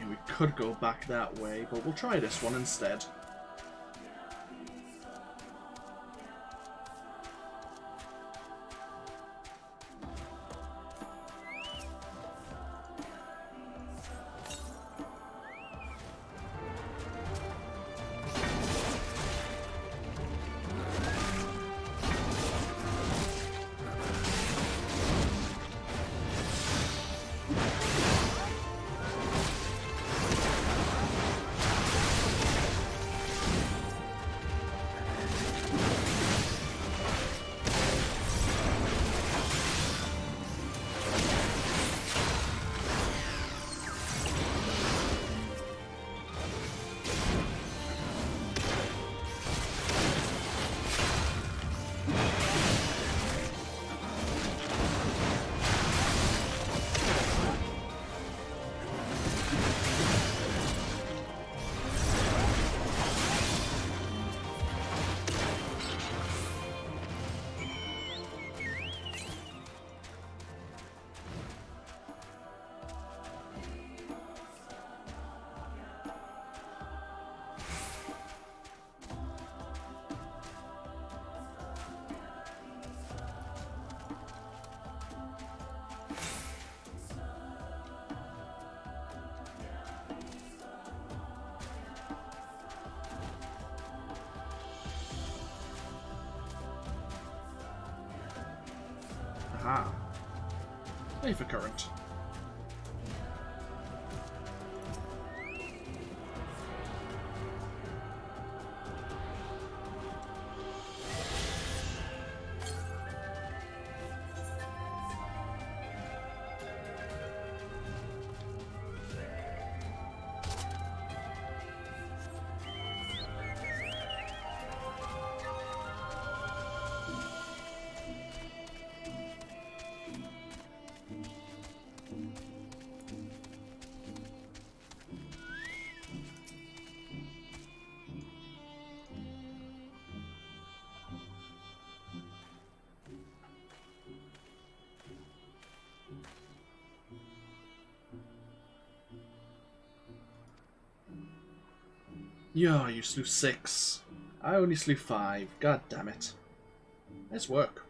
We could go back that way, but we'll try this one instead. Aha. Aether current. Yeah, you slew 6. I only slew 5. God damn it. Nice work.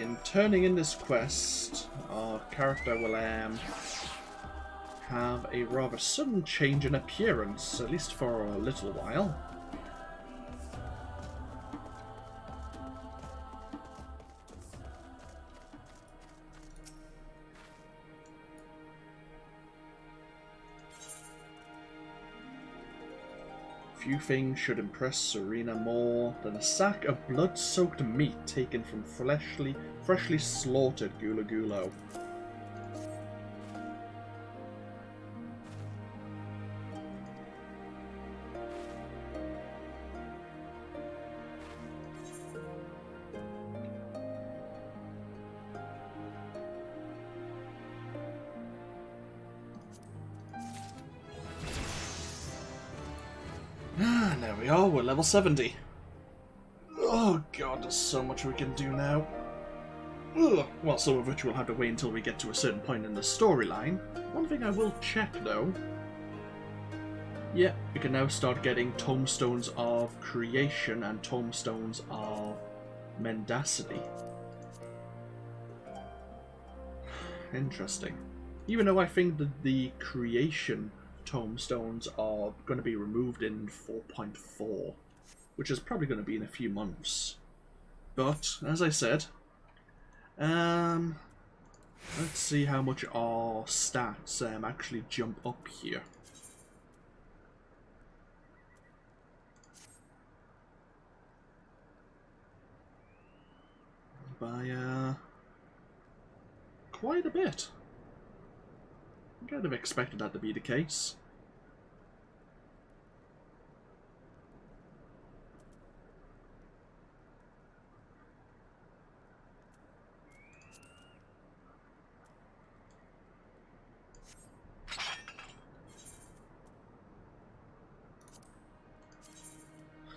in turning in this quest, our character will have a rather sudden change in appearance, at least for a little while. Few things should impress Serena more than a sack of blood-soaked meat taken from freshly slaughtered Gula-Gulo. There we are, we're level 70. Oh god, there's so much we can do now. Ugh. Well, some of which we'll have to wait until we get to a certain point in the storyline. One thing I will check though. Yeah, we can now start getting tomestones of creation and tomestones of mendacity. Interesting. Even though I think that the creation tomestones are going to be removed in 4.4, which is probably going to be in a few months. But, as I said, let's see how much our stats actually jump up here. By, quite a bit. I kind of expected that to be the case.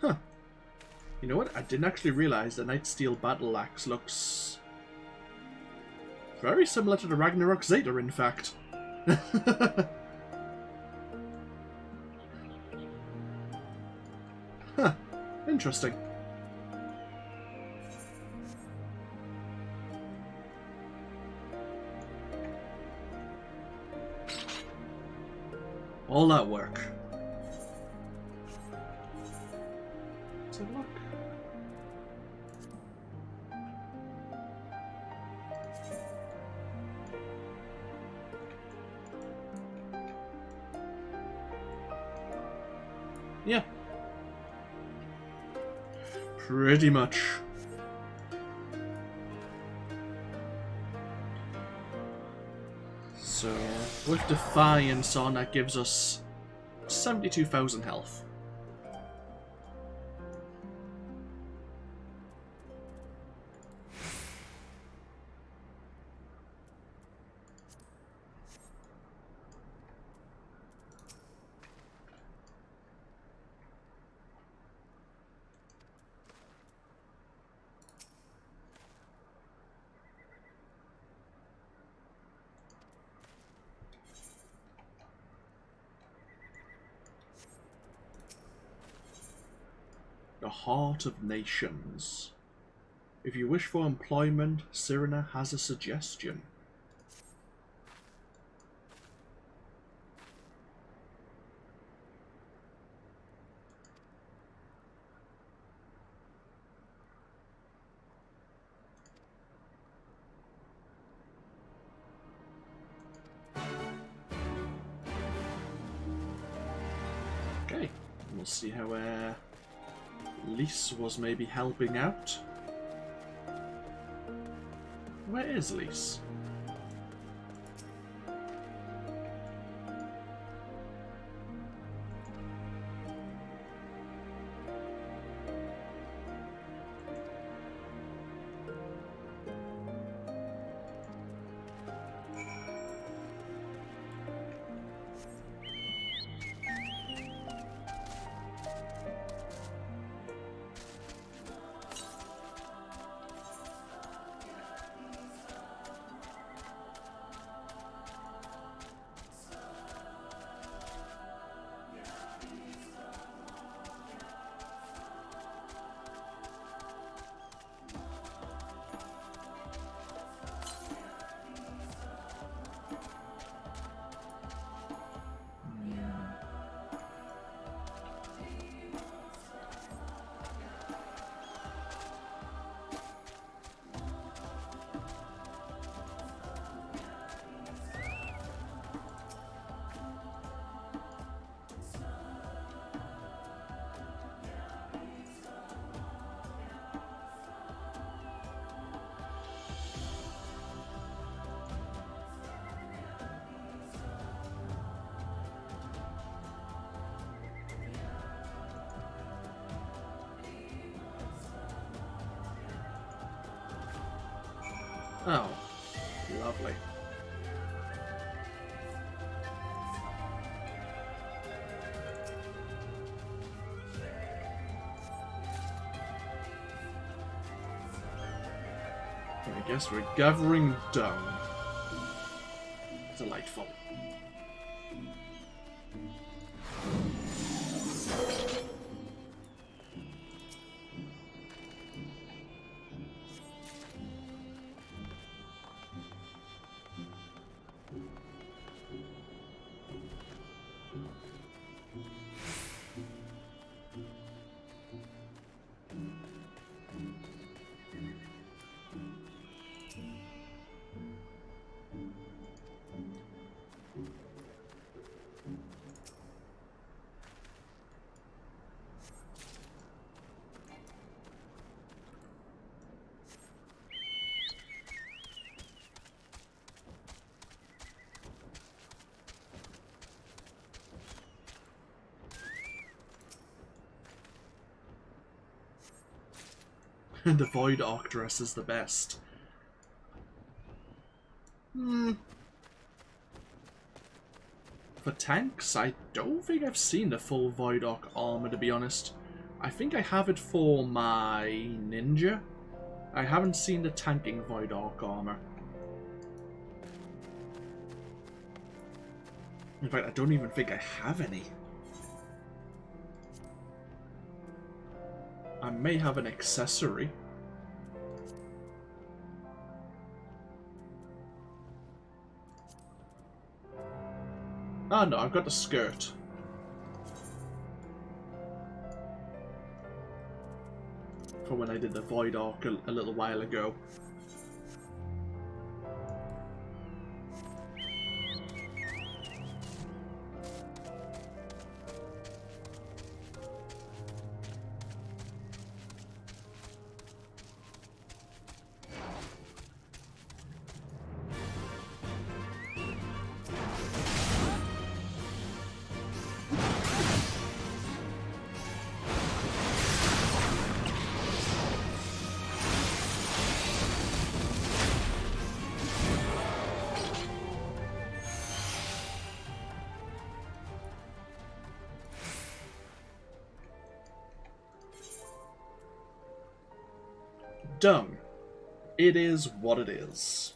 Huh. You know what? I didn't actually realize the Nightsteel Battle Axe looks very similar to the Ragnarok Zeta, in fact. Huh. Interesting. All that work. Let's have a look. Yeah. Pretty much. So, with Defiance on, that gives us 72,000 health. The Heart of Nations. If you wish for employment, Cyrena has a suggestion. Okay, we'll see how Lise was maybe helping out. Where is Lise? Oh, lovely. I guess we're gathering dung. Delightful. The Void Arc dress is the best. For tanks, I don't think I've seen the full Void Arc armor, to be honest. I think I have it for my ninja. I haven't seen the tanking Void Arc armor. In fact, I don't even think I have any. I may have an accessory. Oh no, I've got the skirt. For when I did the Void Arc a little while ago. Dung. It is what it is.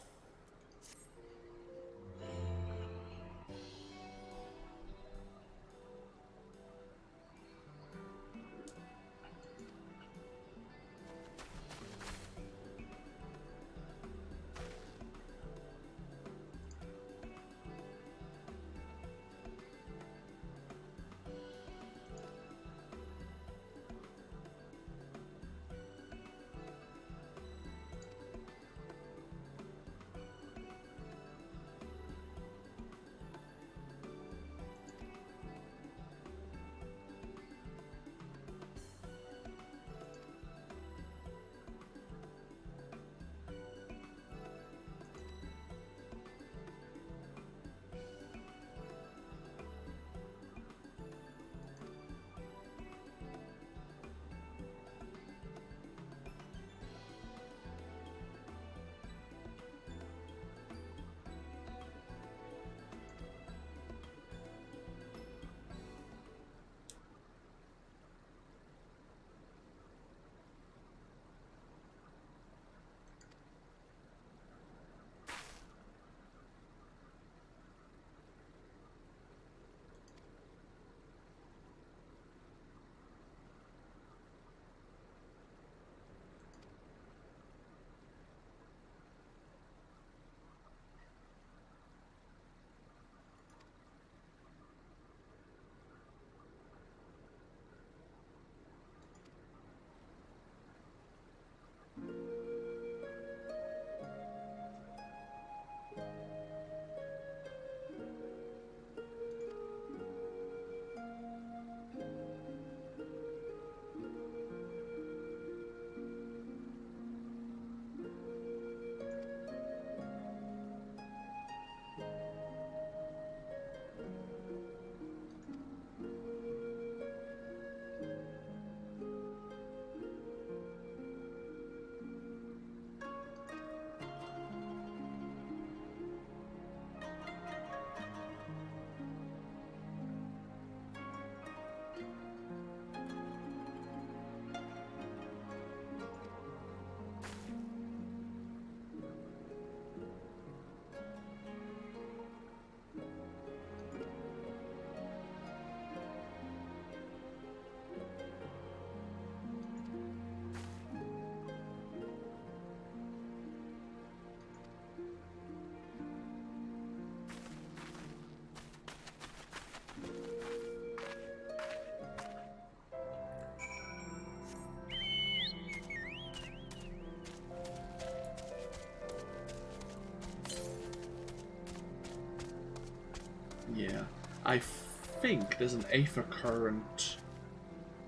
Yeah. I think there's an Aether current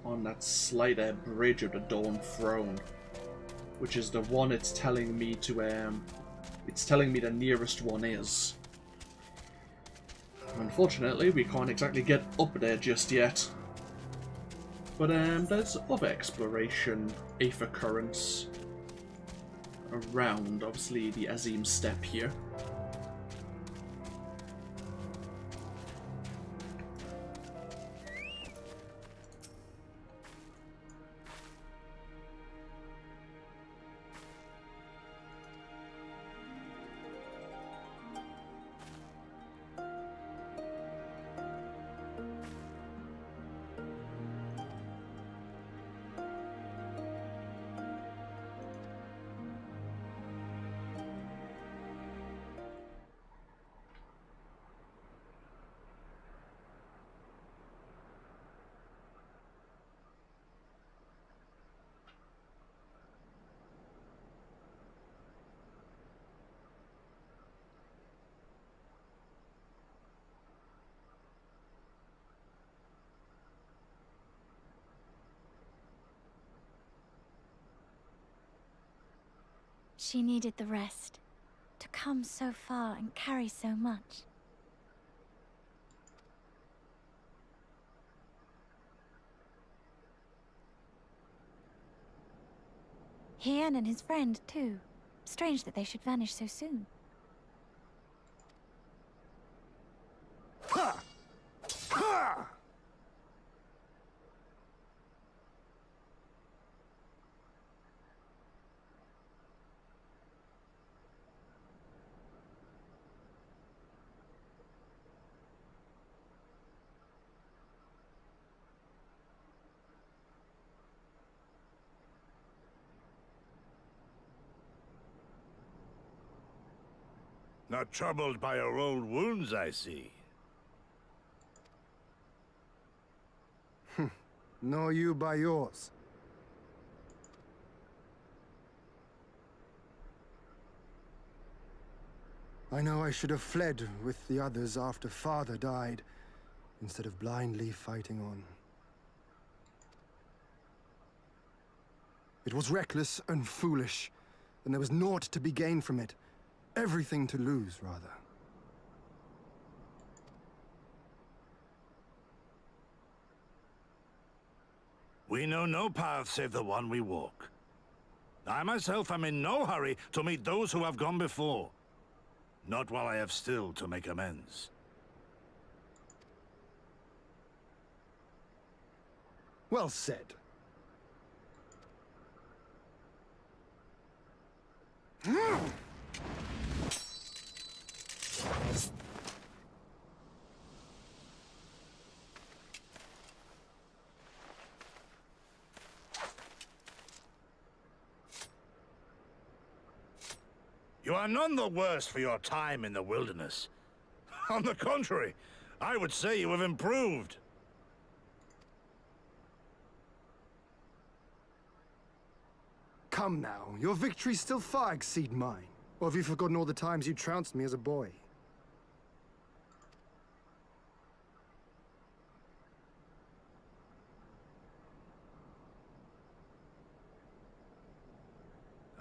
on that slider bridge of the Dawn Throne, which is the one it's telling me to, it's telling me the nearest one is. Unfortunately, we can't exactly get up there just yet. But there's other exploration Aether currents around, obviously the Azim Steppe here. She needed the rest. To come so far and carry so much. Hien and his friend, too. Strange that they should vanish so soon. Ha! Ha! Not troubled by your old wounds, I see. Nor you by yours. I know I should have fled with the others after Father died, instead of blindly fighting on. It was reckless and foolish, and there was naught to be gained from it. Everything to lose, rather. We know no path save the one we walk. I myself am in no hurry to meet those who have gone before. Not while I have still to make amends. Well said. You are none the worse for your time in the wilderness. On the contrary, I would say you have improved. Come now, your victories still far exceed mine. Or have you forgotten all the times you trounced me as a boy?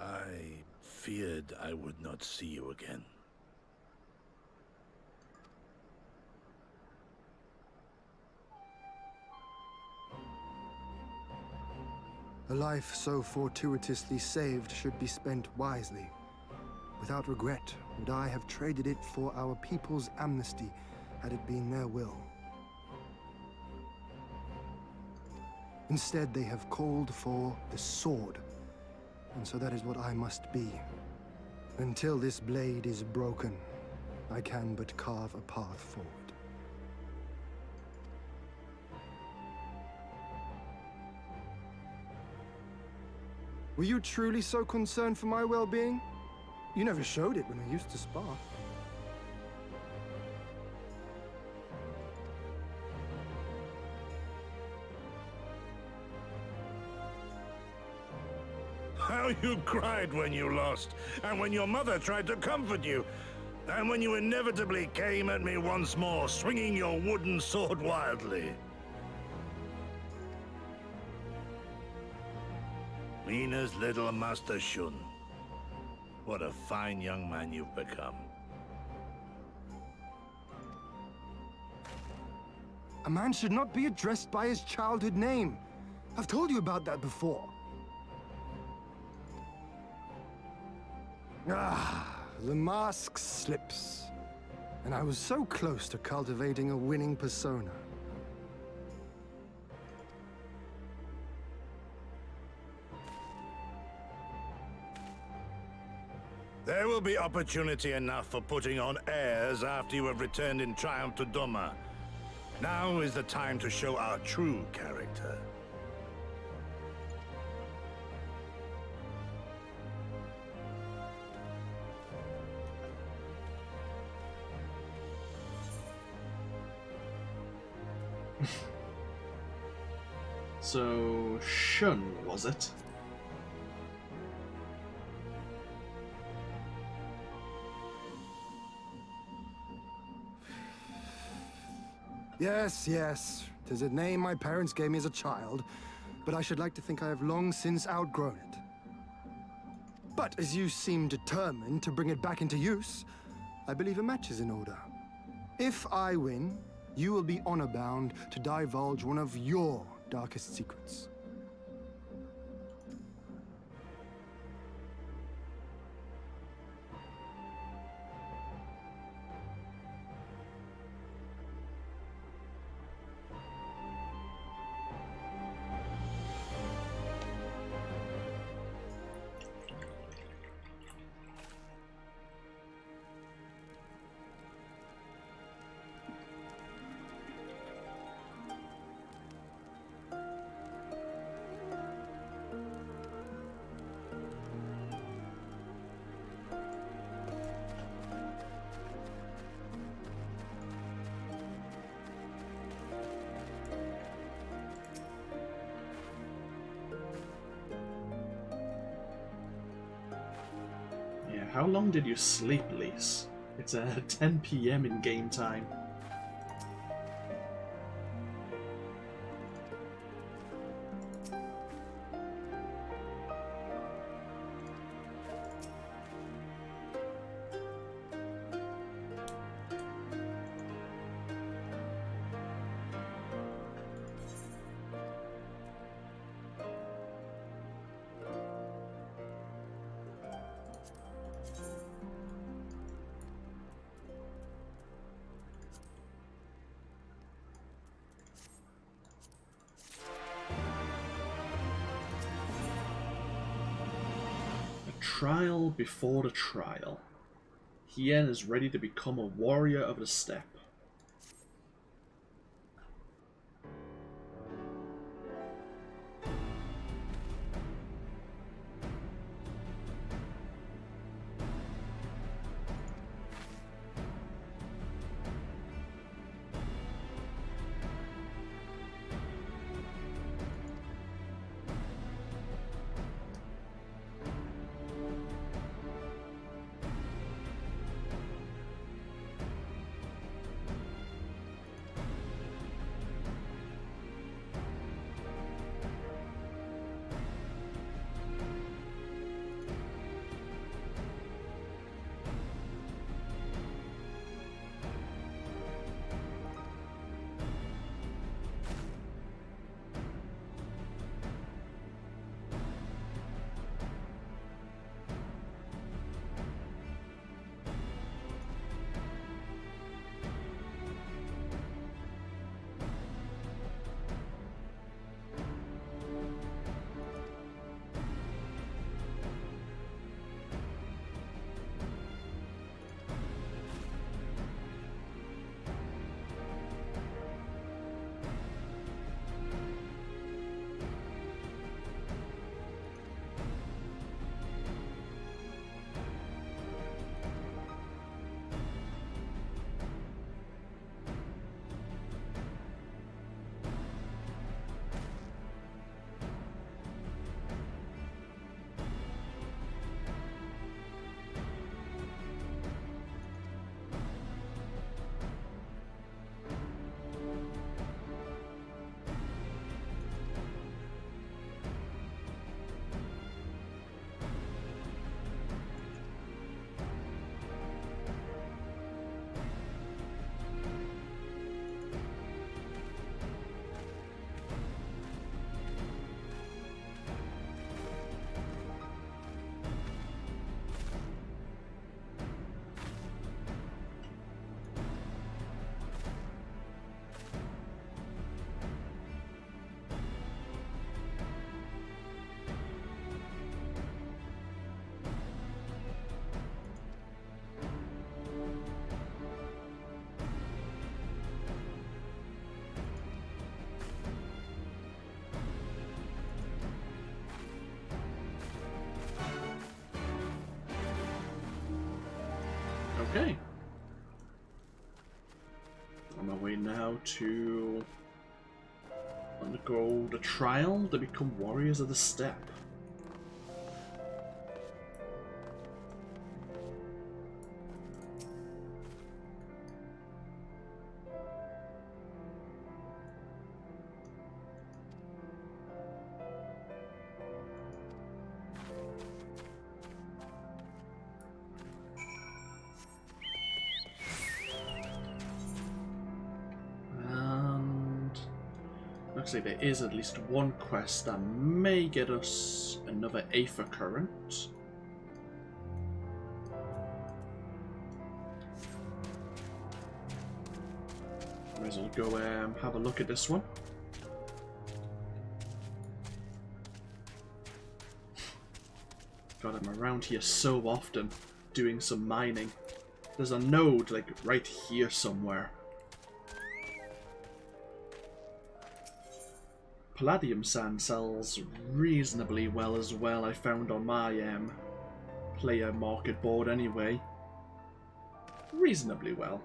I feared I would not see you again. A life so fortuitously saved should be spent wisely. Without regret, would I have traded it for our people's amnesty, had it been their will. Instead, they have called for the sword, and so that is what I must be. Until this blade is broken, I can but carve a path forward. Were you truly so concerned for my well-being? You never showed it when we used to spar. How you cried when you lost, and when your mother tried to comfort you. And when you inevitably came at me once more, swinging your wooden sword wildly. Mina's little Master Shun. What a fine young man you've become. A man should not be addressed by his childhood name. I've told you about that before. Ah, the mask slips. And I was so close to cultivating a winning persona. There will be opportunity enough for putting on airs after you have returned in triumph to Doma. Now is the time to show our true character. So, Shun, was it? Yes, yes. 'Tis a name my parents gave me as a child, but I should like to think I have long since outgrown it. But as you seem determined to bring it back into use, I believe a match is in order. If I win, you will be honor-bound to divulge one of your darkest secrets. How long did you sleep, Lise? It's 10 PM in game time. Trial before the trial. Hien is ready to become a warrior of the steppe. Okay. On my way now to undergo the trial to become warriors of the steppe. Looks like there is at least one quest that may get us another Aether Current. Might as well go have a look at this one. God, I'm around here so often doing some mining. There's a node like right here somewhere. Palladium sand sells reasonably well as well, I found on my player market board anyway. Reasonably well.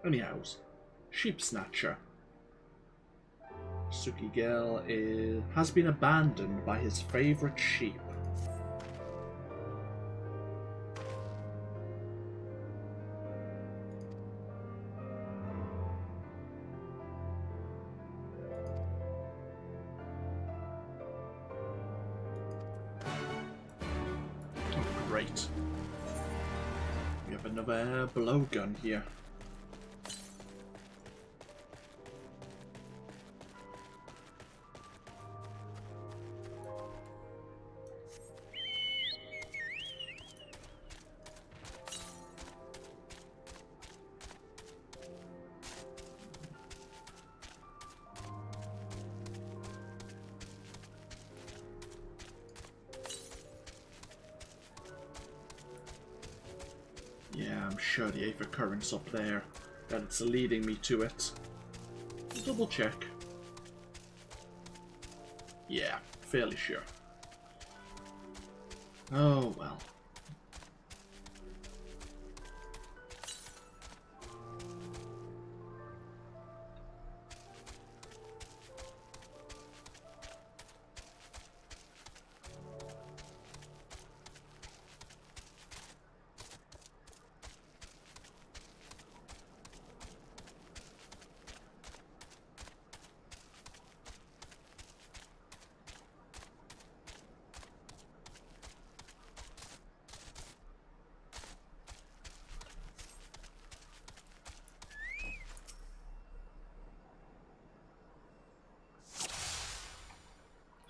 Anyhows, Sheep Snatcher. Sukigel has been abandoned by his favourite sheep. Great. We have another blowgun here. Yeah, I'm sure the Aether Current's up there, that it's leading me to it. Double check. Yeah, fairly sure. Oh well.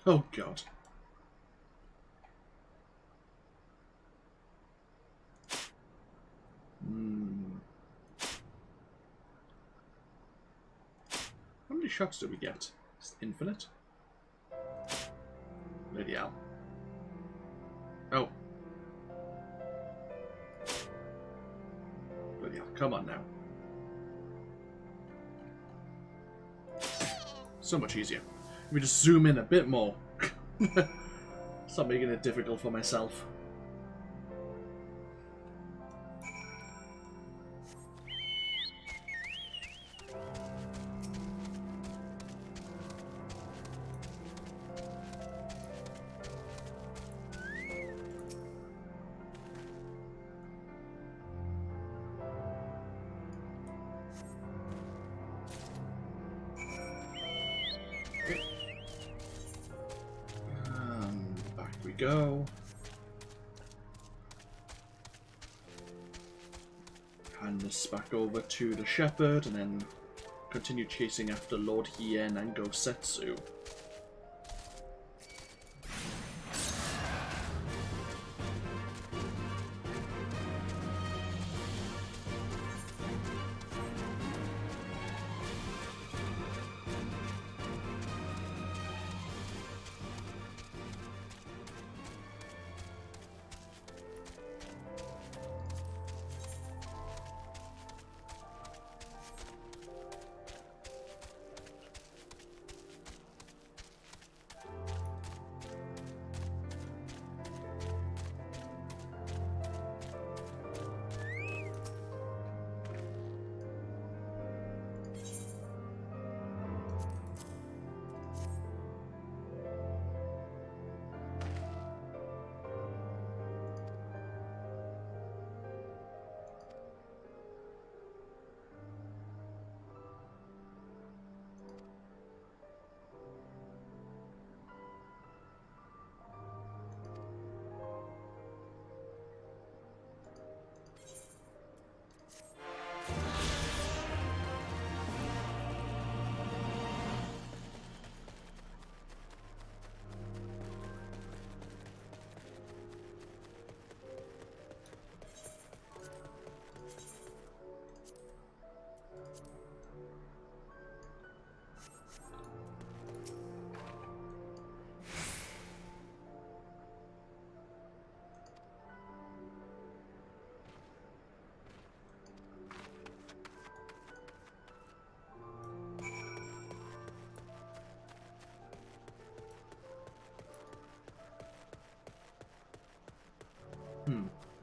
Oh god. How many shots do we get? Is it infinite? Bloody hell. Oh. Bloody hell, come on now. So much easier. Let me just zoom in a bit more. Stop making it difficult for myself. Go. Hand this back over to the shepherd and then continue chasing after Lord Hien and Gosetsu.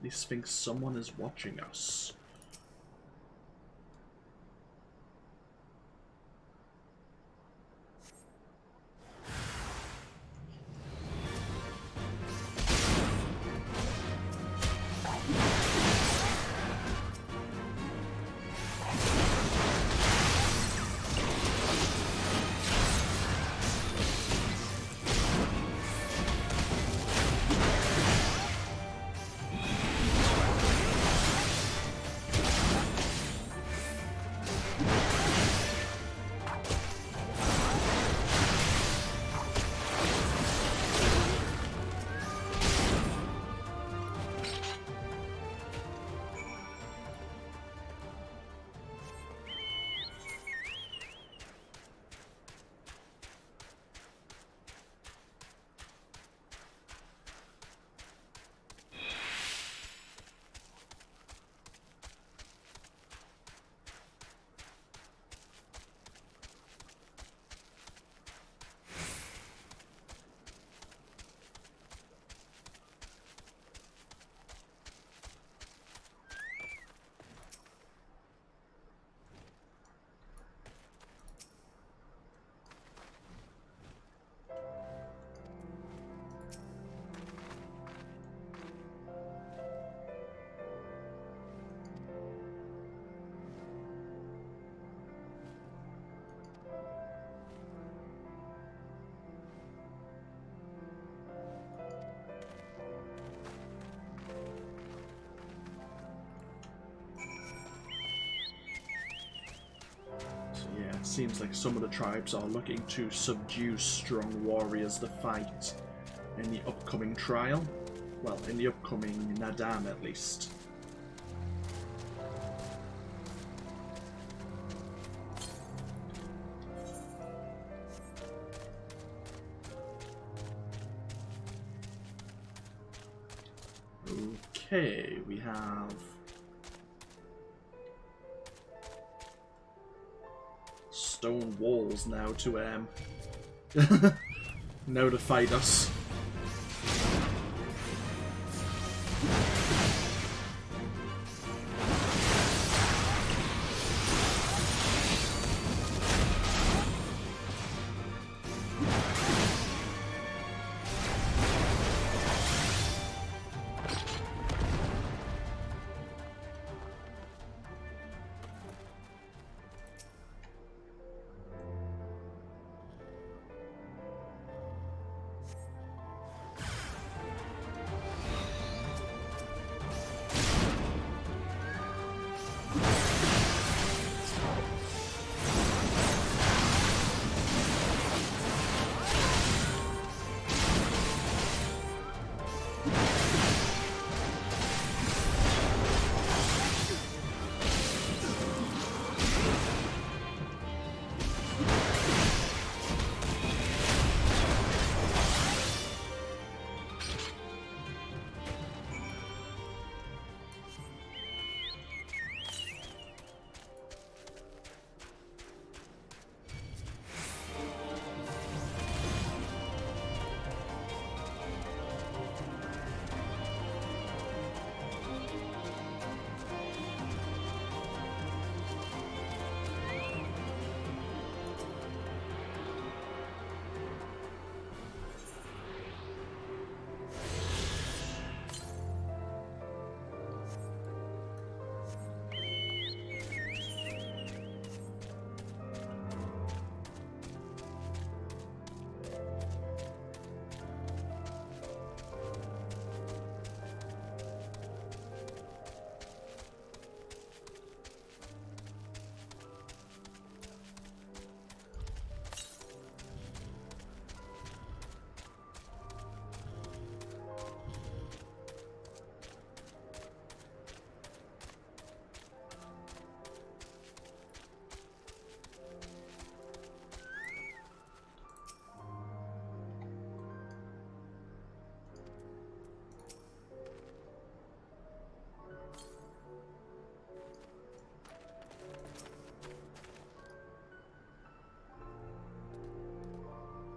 least think someone is watching us. Seems like some of the tribes are looking to subdue strong warriors to fight in the upcoming trial. Well, in the upcoming Nadam at least. Okay, we have stone walls now to now to fight us.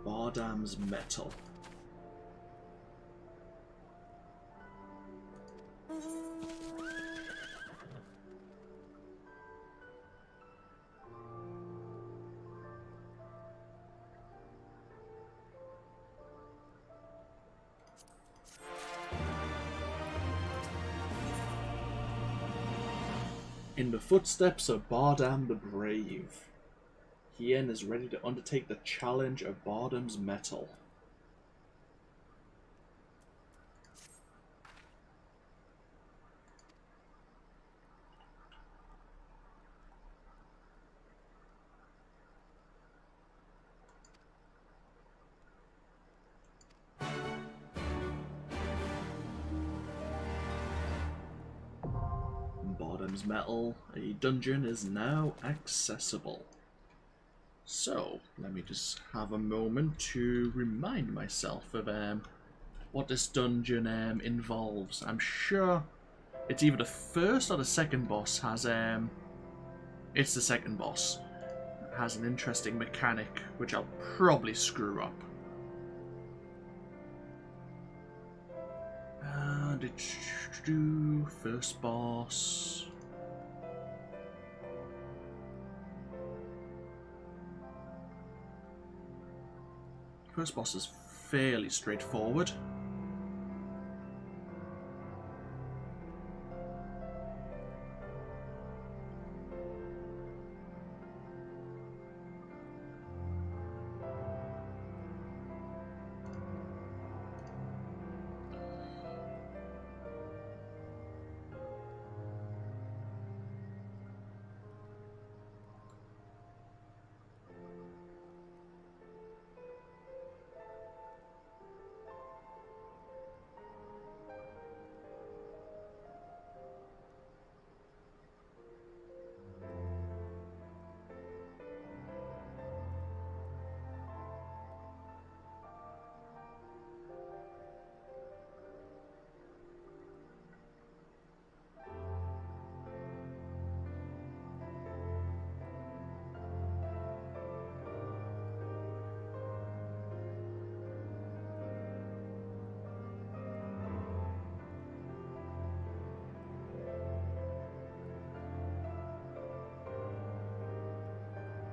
Bardam's metal. In the footsteps of Bardam the Brave, Hien is ready to undertake the challenge of Bardam's metal. Bardam's metal, a dungeon, is now accessible. So, let me just have a moment to remind myself of what this dungeon involves. I'm sure it's either the first or the second boss has it's the second boss. It has an interesting mechanic which I'll probably screw up. First boss. First boss is fairly straightforward.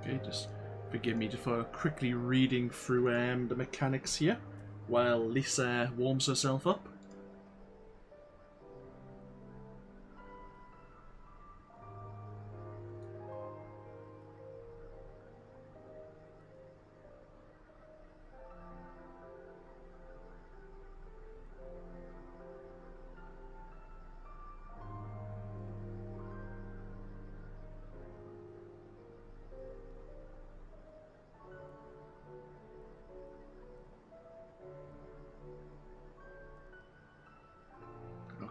Okay, just forgive me for quickly reading through the mechanics here while Lisa warms herself up.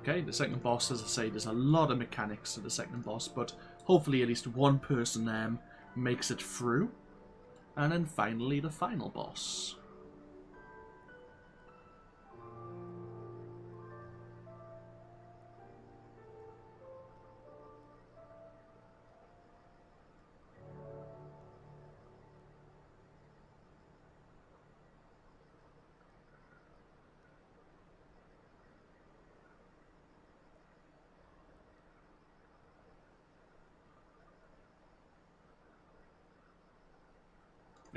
Okay, the second boss, as I say, there's a lot of mechanics to the second boss, but hopefully at least one person makes it through. And then finally the final boss.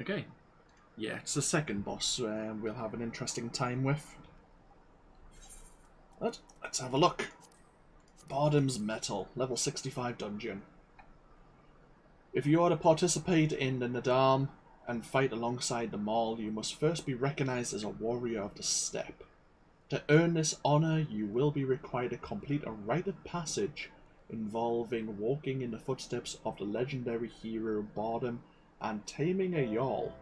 Okay, yeah, it's the second boss we'll have an interesting time with. But let's have a look. Bardam's Metal, level 65 dungeon. If you are to participate in the Nadam and fight alongside the Maul, you must first be recognized as a warrior of the steppe. To earn this honor, you will be required to complete a rite of passage involving walking in the footsteps of the legendary hero Bardam and taming a Jarl.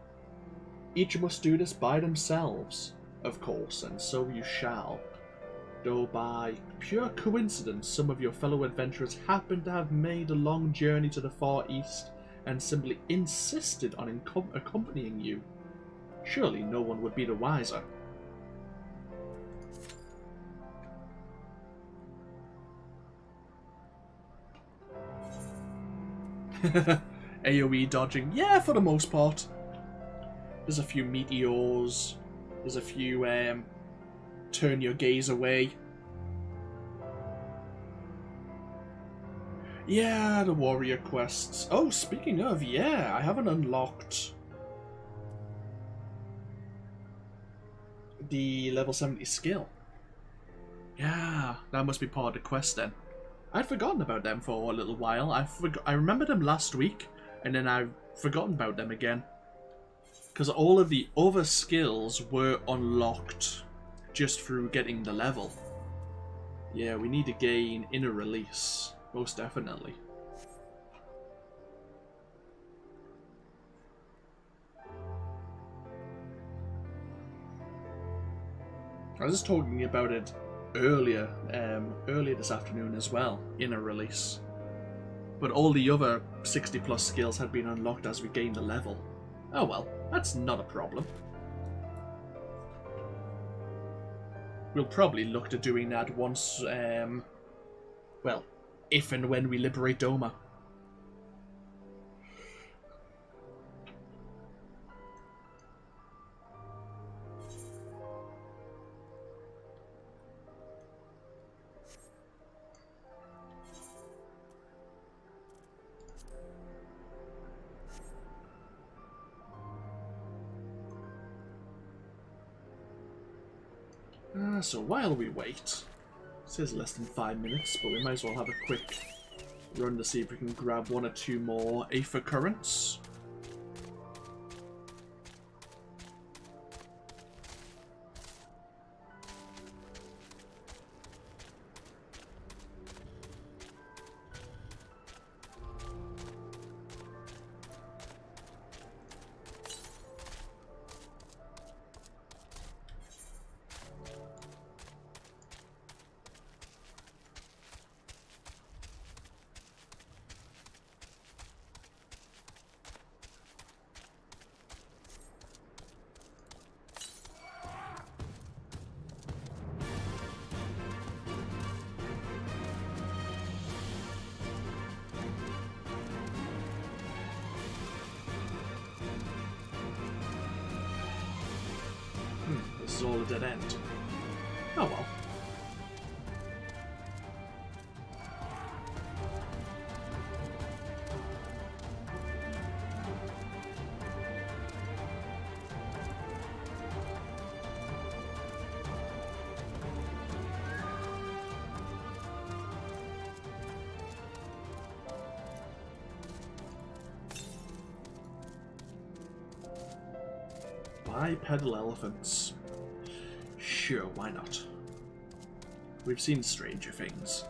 Each must do this by themselves, of course, and so you shall. Though by pure coincidence some of your fellow adventurers happen to have made a long journey to the far east and simply insisted on accompanying you, surely no one would be the wiser. AoE dodging, yeah, for the most part. There's a few meteors, there's a few turn your gaze away. Yeah, the warrior quests. Oh, speaking of, yeah, I haven't unlocked the level 70 skill. Yeah, that must be part of the quest then. I'd forgotten about them for a little while. I remember them last week, and then I've forgotten about them again. Because all of the other skills were unlocked just through getting the level. Yeah, we need to gain Inner Release, most definitely. I was just talking about it earlier this afternoon as well, Inner Release. But all the other 60 plus skills had been unlocked as we gained the level. Oh well, that's not a problem. We'll probably look to doing that once, well, if and when we liberate Doma. So while we wait, it says less than 5 minutes, but we might as well have a quick run to see if we can grab 1 or 2 more Aether Currents. This is all a dead end. Oh well. Bipedal elephants. Sure, why not? We've seen stranger things.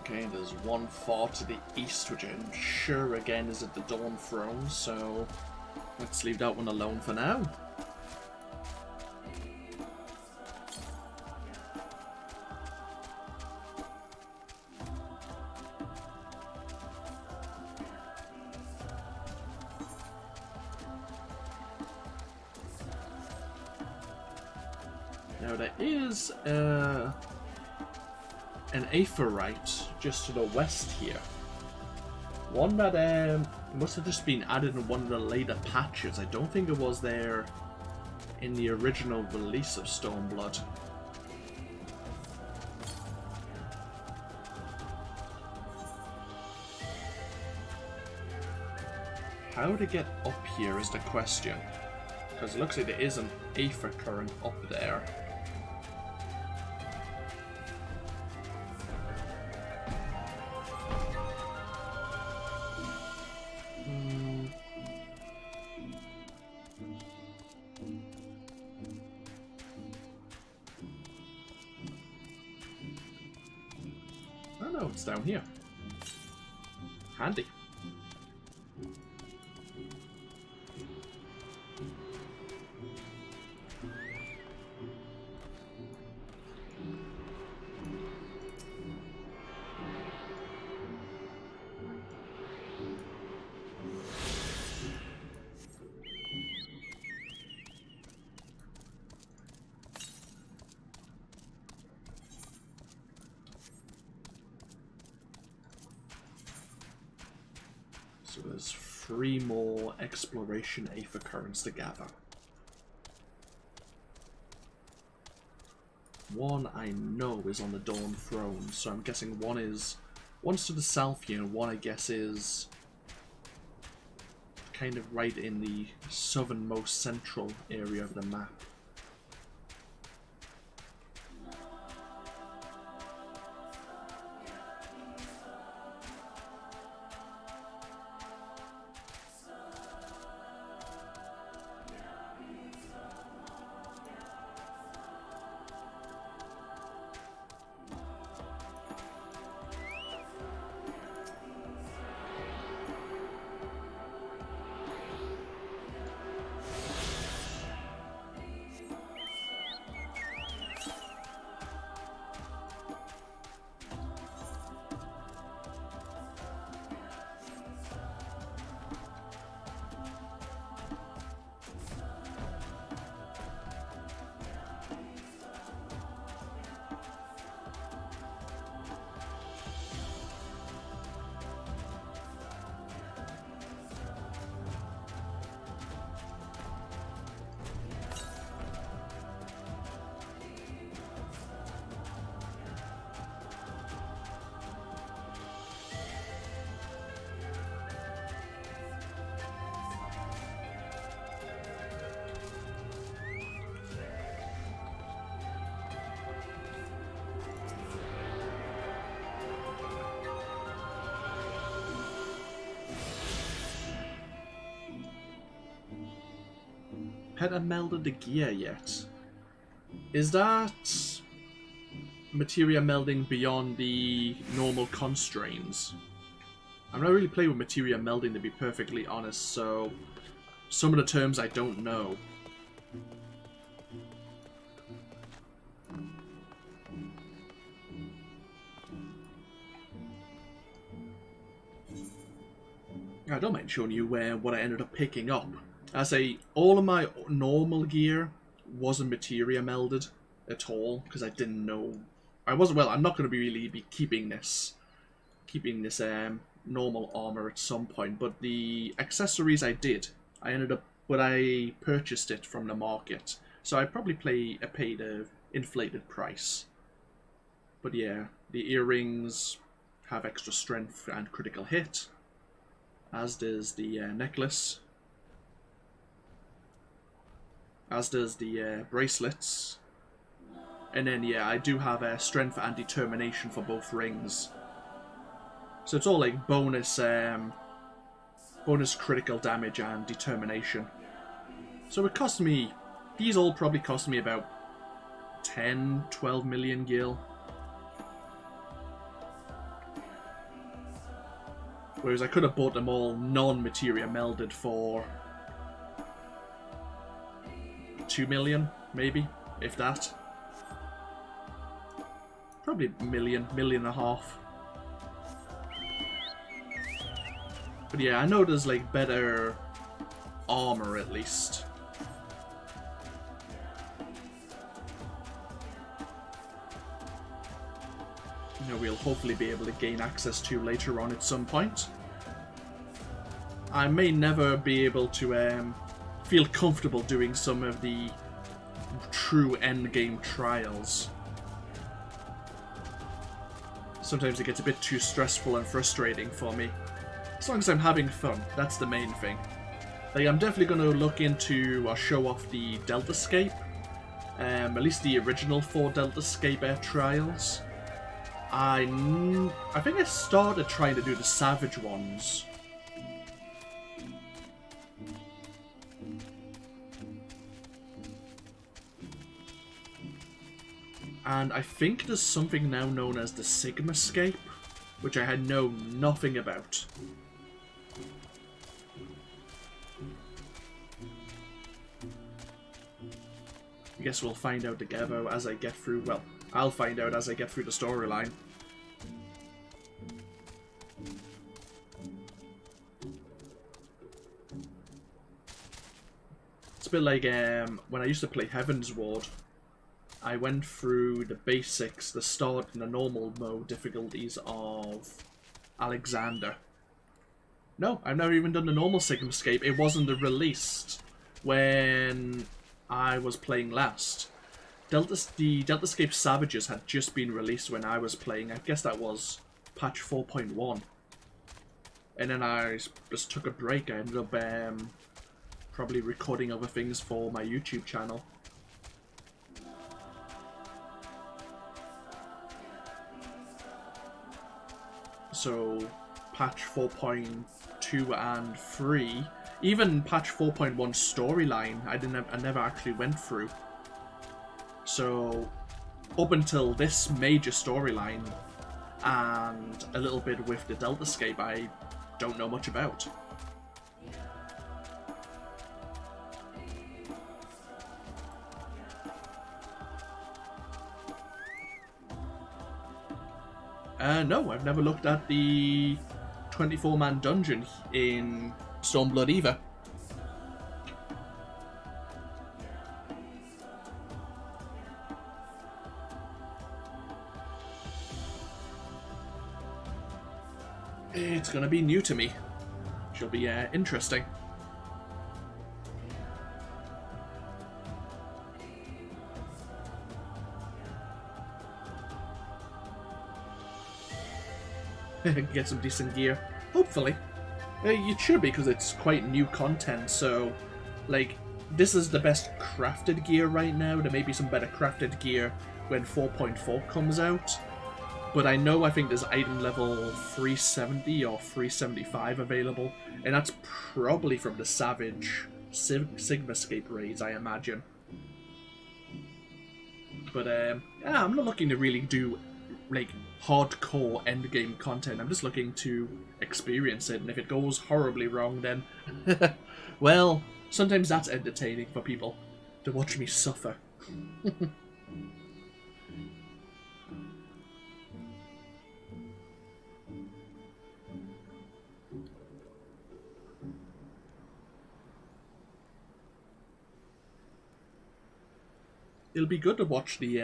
Okay, there's one far to the east, which I'm sure again is at the Dawn Throne, so let's leave that one alone for now. Now there is an Aetherite just to the west here. One that must have just been added in one of the later patches. I don't think it was there in the original release of Stormblood. How to get up here is the question. Because it looks like there is an Aether current up there. Oh no, it's down here. Handy. So there's 3 more exploration aether currents to gather. One I know is on the Dawn Throne, so I'm guessing one's to the south here, and one I guess is kind of right in the southernmost central area of the map. Haven't melded the gear yet. Is that materia melding beyond the normal constraints? I'm not really playing with materia melding, to be perfectly honest, so some of the terms I don't know. I don't mind showing you what I ended up picking up. I say all of my normal gear wasn't materia melded at all because I didn't know. I'm not going to really be keeping this normal armor at some point. But the accessories I purchased it from the market, so I probably paid a inflated price. But yeah, the earrings have extra strength and critical hit, as does the necklace. As does the bracelets. And then, yeah, I do have strength and determination for both rings. So it's all like bonus critical damage and determination. So it cost me... These all probably cost me about 10, 12 million gil. Whereas I could have bought them all non-materia melded for 2 million, maybe, if that. Probably million and a half. But yeah, I know there's like better armor at least. You know, we'll hopefully be able to gain access to later on at some point. I may never be able to feel comfortable doing some of the true endgame trials. Sometimes it gets a bit too stressful and frustrating for me. As long as I'm having fun, that's the main thing. Like, I'm definitely going to look into or show off the Deltascape. At least the original 4 Deltascape trials. I think I started trying to do the Savage ones. And I think there's something now known as the Sigmascape, which I had known nothing about. I guess we'll find out together as I get through, well, I'll find out as I get through the storyline. It's a bit like when I used to play Heaven's Ward. I went through the basics, the start and the normal mode difficulties of Alexander. No, I've never even done the normal Sigmascape. It wasn't released when I was playing last. The Deltascape Savages had just been released when I was playing. I guess that was patch 4.1. And then I just took a break. I ended up probably recording other things for my YouTube channel. So patch 4.2 and 3, even patch 4.1 storyline, I never actually went through. So up until this major storyline and a little bit with the Deltascape, I don't know much about. No, I've never looked at the 24-man dungeon in Stormblood either. It's gonna be new to me. She'll be interesting. Get some decent gear. Hopefully. It should be, because it's quite new content, so, like, this is the best crafted gear right now. There may be some better crafted gear when 4.4 comes out. But I think there's item level 370 or 375 available, and that's probably from the Savage Sigmascape raids, I imagine. But, yeah, I'm not looking to really do, like, hardcore endgame content. I'm just looking to experience it, and if it goes horribly wrong, then well, sometimes that's entertaining for people to watch me suffer. It'll be good to watch the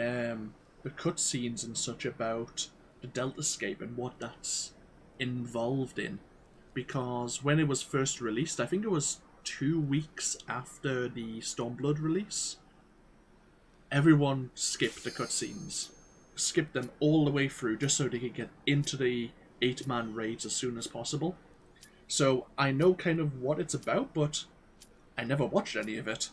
cutscenes and such about the Deltascape and what that's involved in, because when it was first released, I think it was 2 weeks after the Stormblood release, everyone skipped the cutscenes, skipped them all the way through just so they could get into the 8-man raids as soon as possible. So I know kind of what it's about, but I never watched any of it,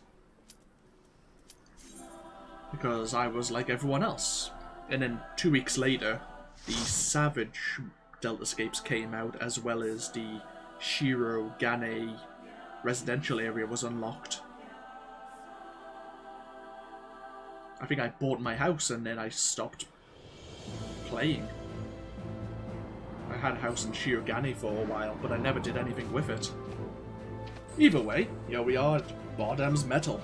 because I was like everyone else. And then 2 weeks later, the Savage Deltascapes came out, as well as the Shiro Gane residential area was unlocked. I think I bought my house and then I stopped playing. I had a house in Shiro Gane for a while, but I never did anything with it. Either way, here we are at Bardam's Metal.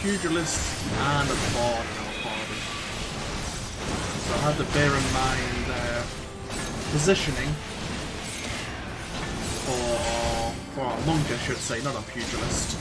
Pugilist and a bard in our party. So I have to bear in mind positioning for Or a monk, I should say, not a pugilist.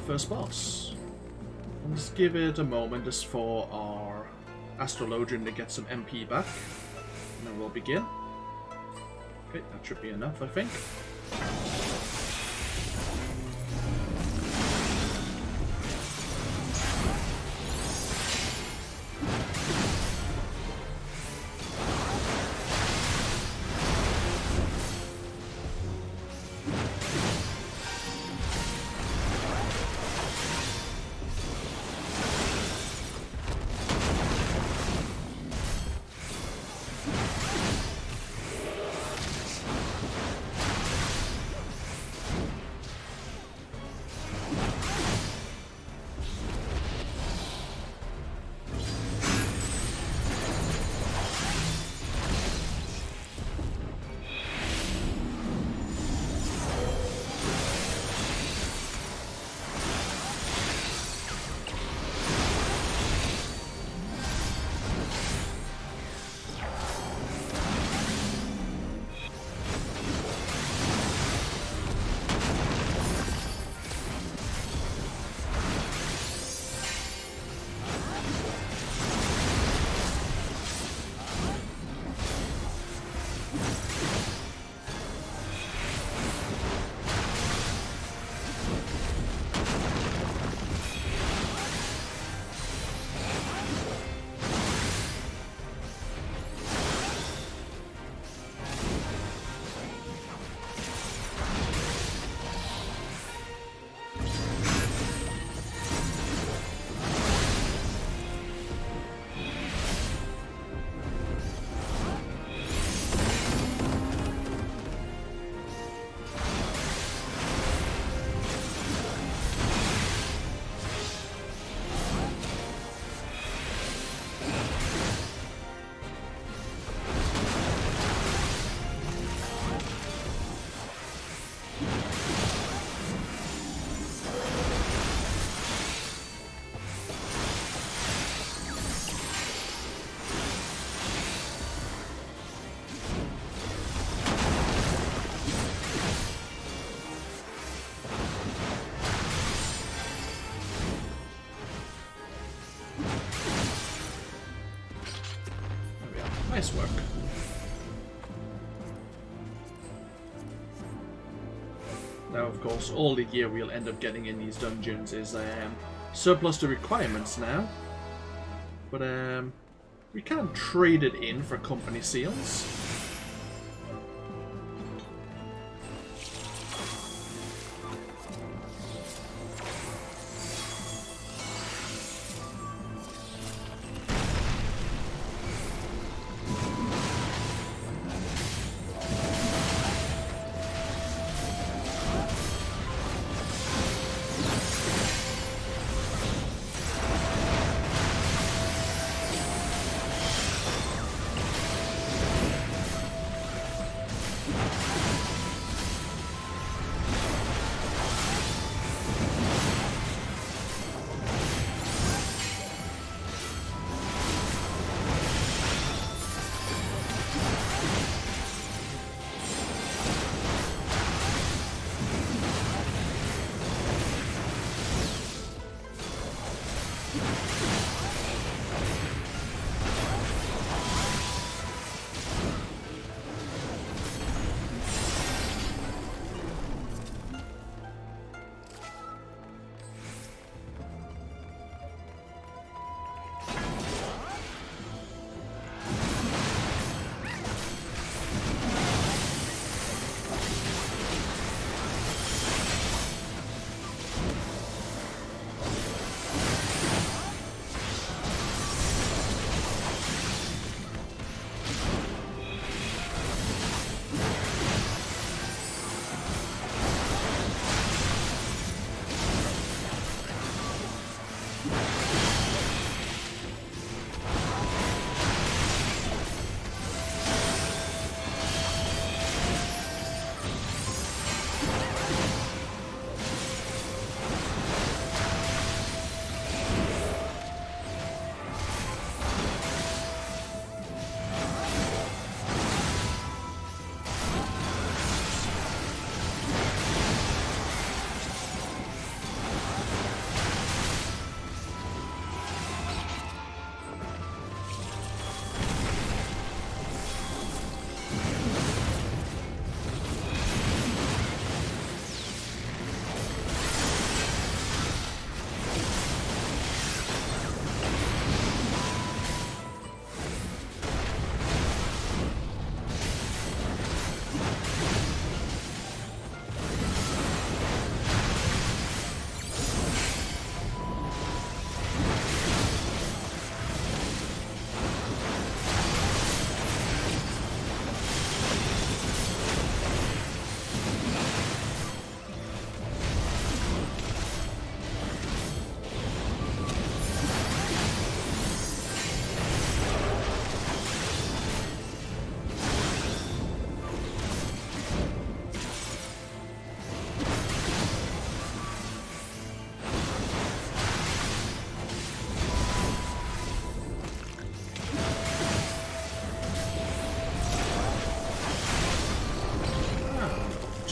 First boss. Let's give it a moment just for our astrologian to get some MP back, and then we'll begin. Okay, that should be enough, I think. Nice work. Now, of course, all the gear we'll end up getting in these dungeons is surplus to requirements now. But we can't trade it in for company seals.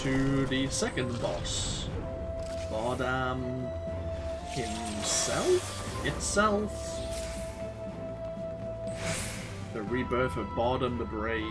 To the second boss, Bardam itself. The rebirth of Bardam the Brave.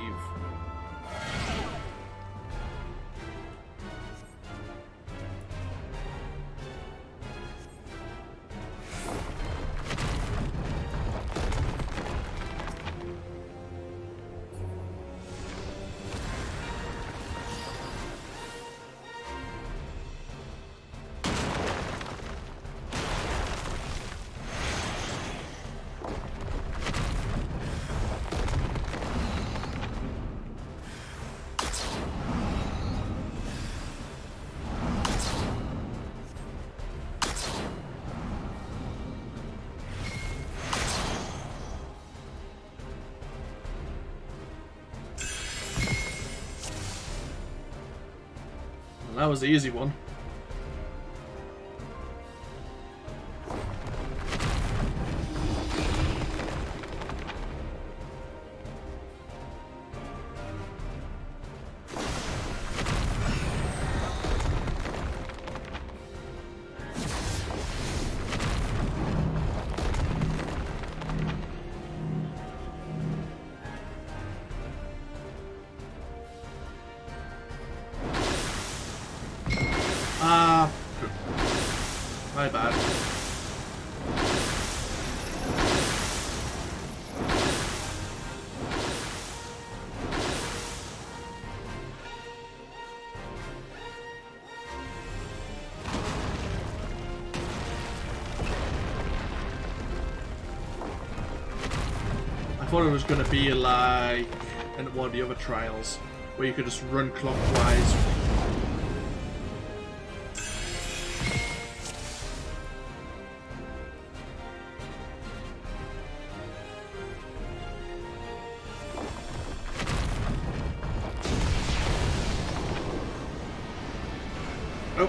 That was the easy one. My bad. I thought it was going to be like in one of the other trials, where you could just run clockwise. Oh.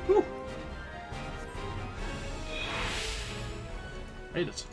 Whew. Made it.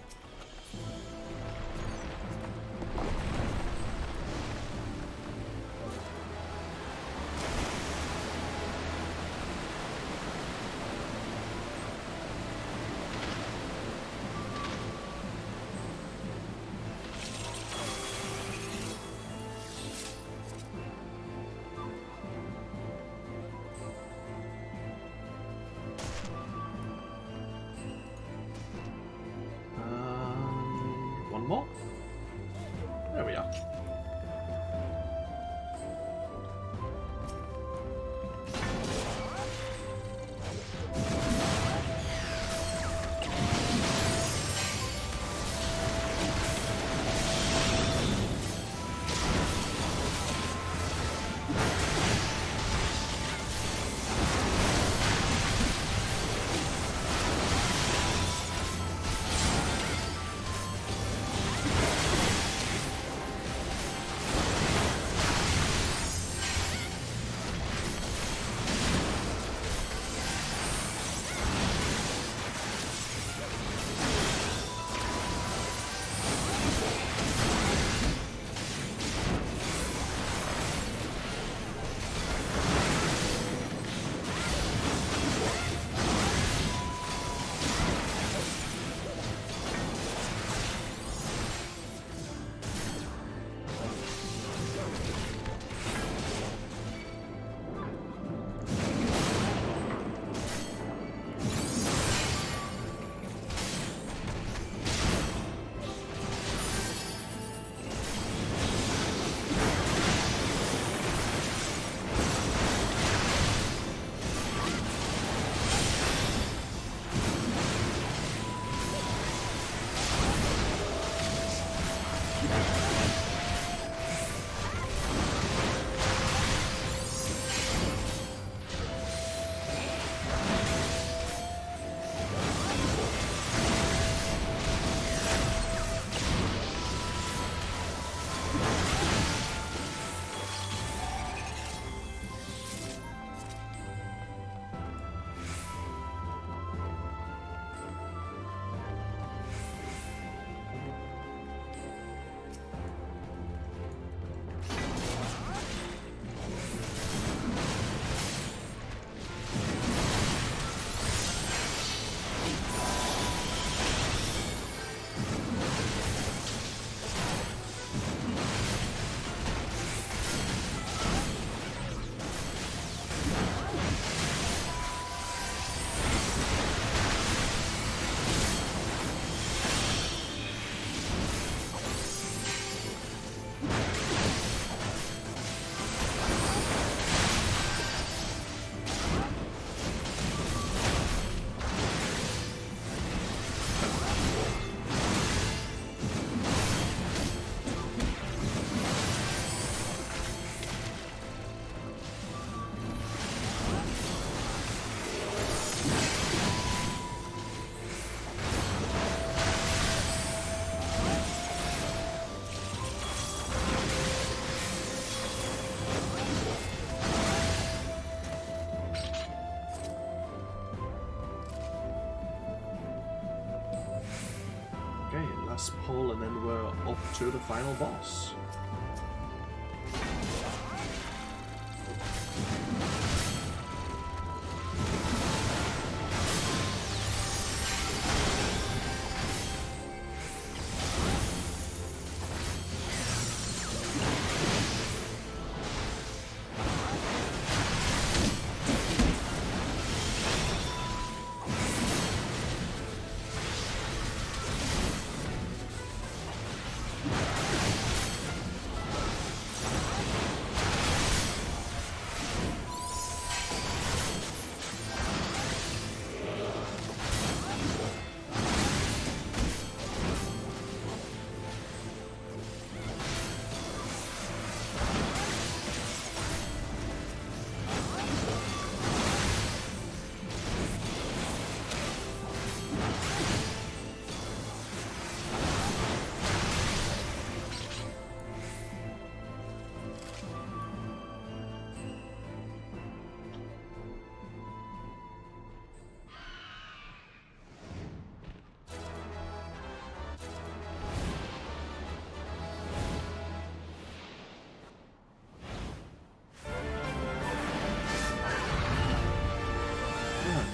last pull, and then we're up to the final boss.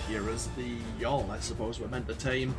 Here is the Yawl, I suppose we're meant to tame.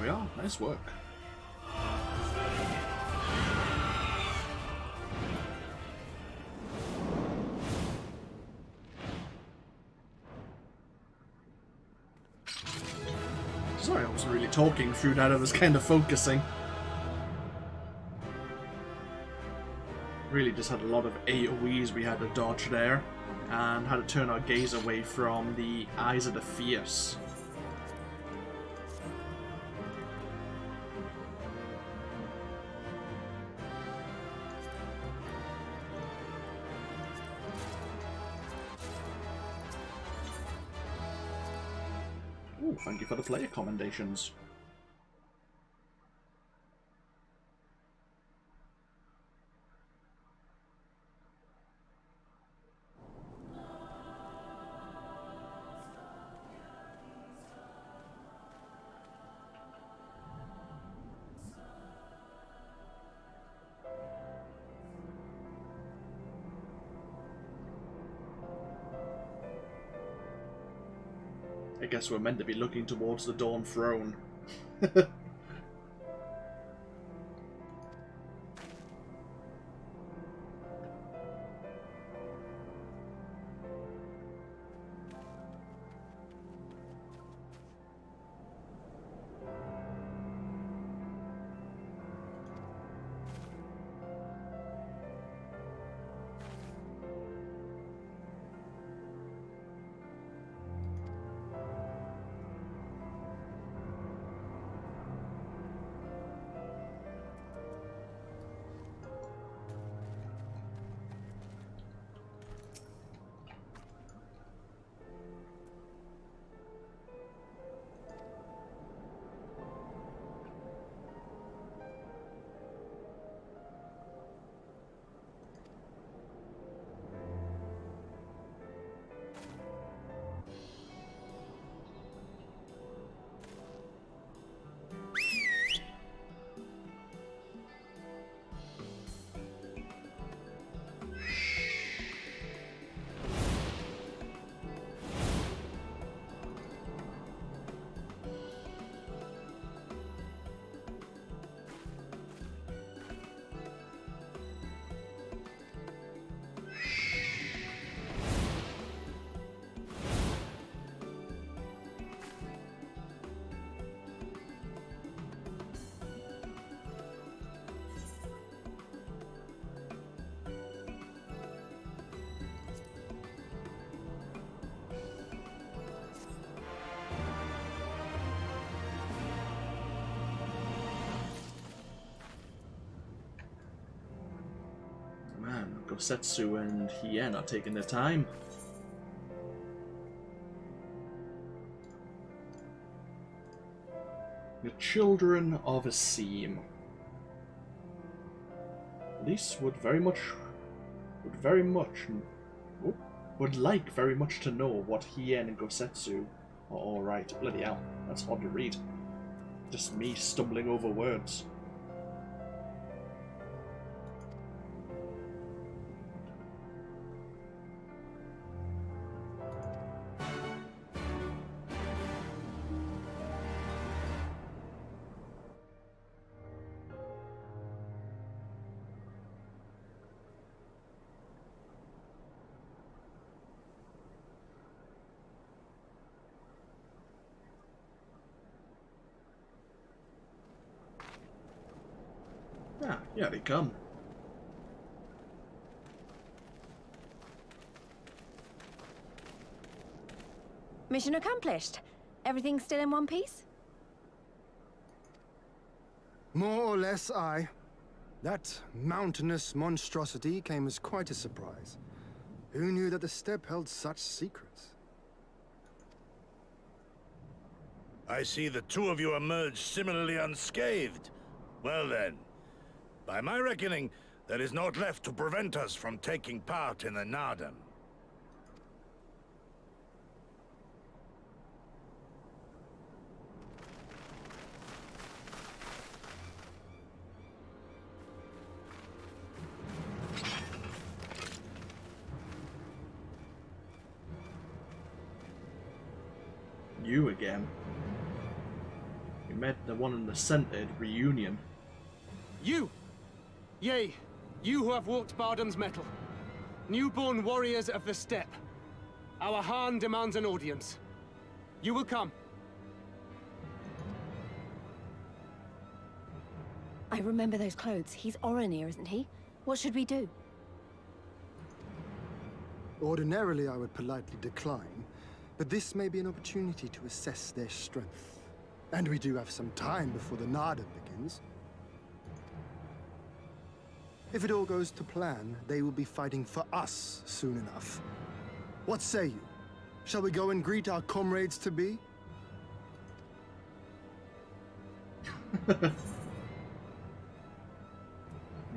we are. Nice work. Sorry, I wasn't really talking through that. I was kind of focusing. Really just had a lot of AoEs we had to dodge there, and had to turn our gaze away from the eyes of the fierce. Ooh, thank you for the player commendations. I guess we're meant to be looking towards the Dawn Throne. Gosetsu and Hien are taking their time. The children of Azim. These would like very much to know what Hien and Gosetsu are all right. Bloody hell, that's hard to read. Just me stumbling over words. Ah, yeah, they come. Mission accomplished. Everything still in one piece? More or less, aye. That mountainous monstrosity came as quite a surprise. Who knew that the steppe held such secrets? I see the two of you emerged similarly unscathed. Well then, by my reckoning, there is naught left to prevent us from taking part in the Nardam. You again. You met the one in the scented reunion. You! Yea, you who have walked Bardam's metal. Newborn warriors of the steppe. Our Hien demands an audience. You will come. I remember those clothes. He's Oronir, isn't he? What should we do? Ordinarily, I would politely decline, but this may be an opportunity to assess their strength. And we do have some time before the Nada begins. If it all goes to plan, they will be fighting for us soon enough. What say you? Shall we go and greet our comrades-to-be?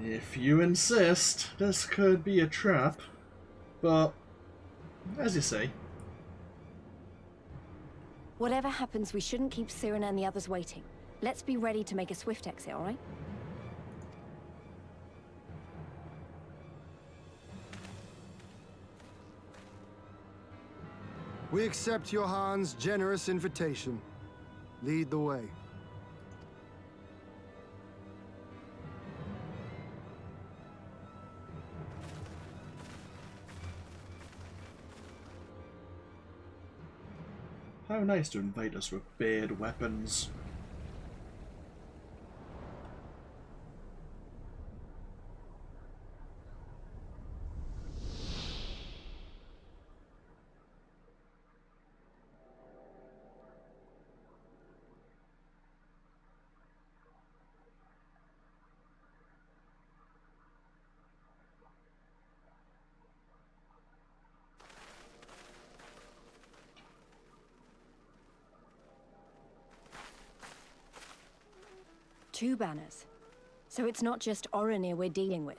If you insist, this could be a trap. But, as you say. Whatever happens, we shouldn't keep Cyrena and the others waiting. Let's be ready to make a swift exit, alright? We accept your Hien's generous invitation. Lead the way. How nice to invite us with bared weapons. Two banners. So it's not just Oronir we're dealing with.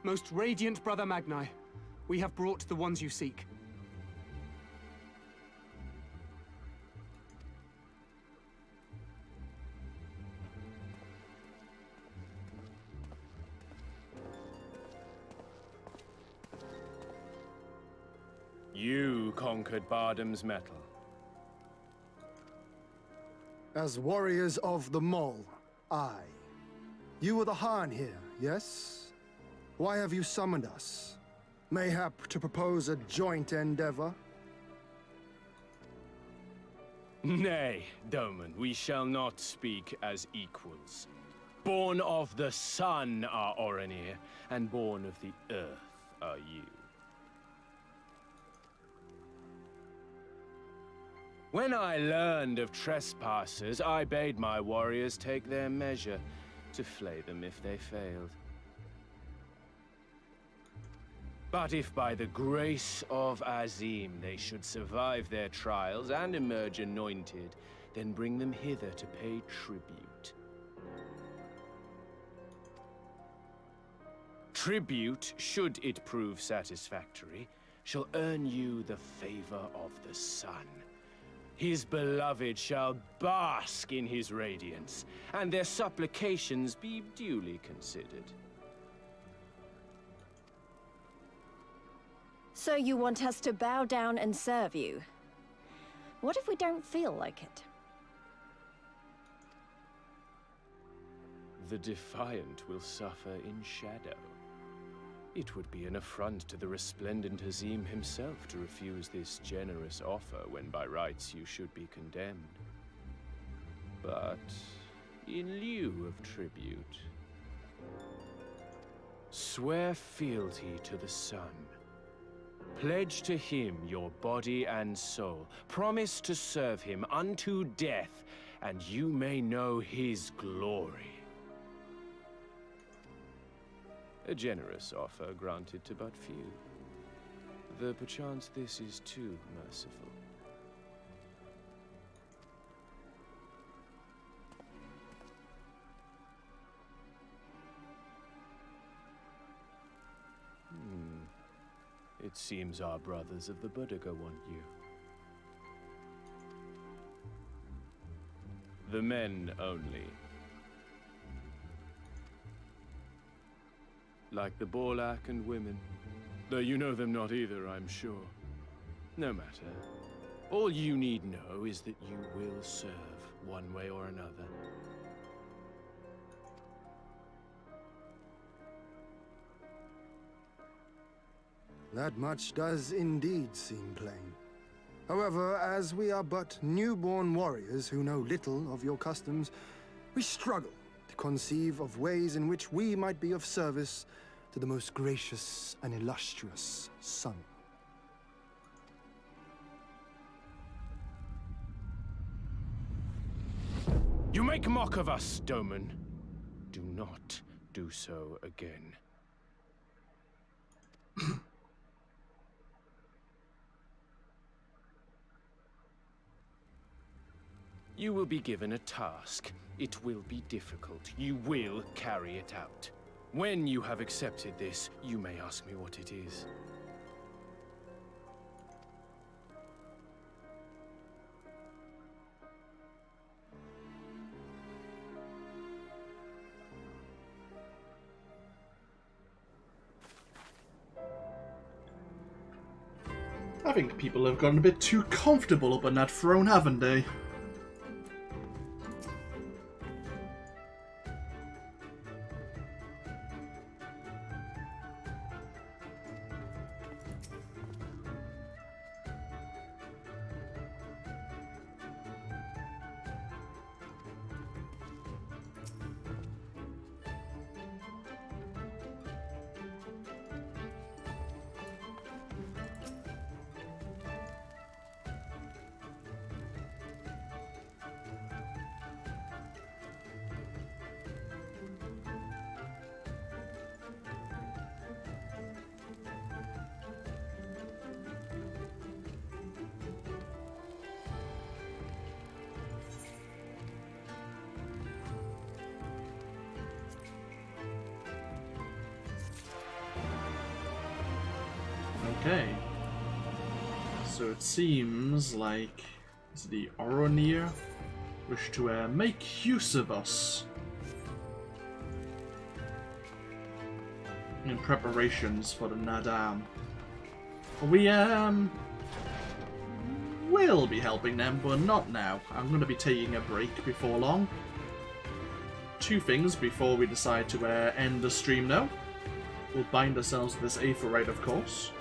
Most radiant Brother Magni, we have brought the ones you seek. You conquered Bardam's metal. As warriors of the Mole, aye. You were the Hien here, yes? Why have you summoned us? Mayhap to propose a joint endeavor? Nay, Doman, we shall not speak as equals. Born of the sun are Oronir, and born of the earth are you. When I learned of trespassers, I bade my warriors take their measure, to flay them if they failed. But if by the grace of Azim they should survive their trials and emerge anointed, then bring them hither to pay tribute. Tribute, should it prove satisfactory, shall earn you the favor of the sun. His beloved shall bask in his radiance, and their supplications be duly considered. So you want us to bow down and serve you? What if we don't feel like it? The defiant will suffer in shadow. It would be an affront to the resplendent Azim himself to refuse this generous offer when by rights you should be condemned. But in lieu of tribute, swear fealty to the sun. Pledge to him your body and soul. Promise to serve him unto death, and you may know his glory. A generous offer granted to but few. Though perchance this is too merciful. seems our brothers of the Buddha want you. The men only. Like the Borlak and women. Though you know them not either, I'm sure. No matter. All you need know is that you will serve, one way or another. That much does indeed seem plain. However, as we are but newborn warriors who know little of your customs, we struggle to conceive of ways in which we might be of service to the most gracious and illustrious son. You make mock of us, Doman. Do not do so again. You will be given a task. It will be difficult. You will carry it out. When you have accepted this, you may ask me what it is. I think people have gotten a bit too comfortable up on that throne, haven't they? Okay. So it seems like the Oronir wish to make use of us in preparations for the Nadam. We will be helping them, but not now. I'm going to be taking a break before long. Two things before we decide to end the stream now. We'll bind ourselves to this Aetherite, of course.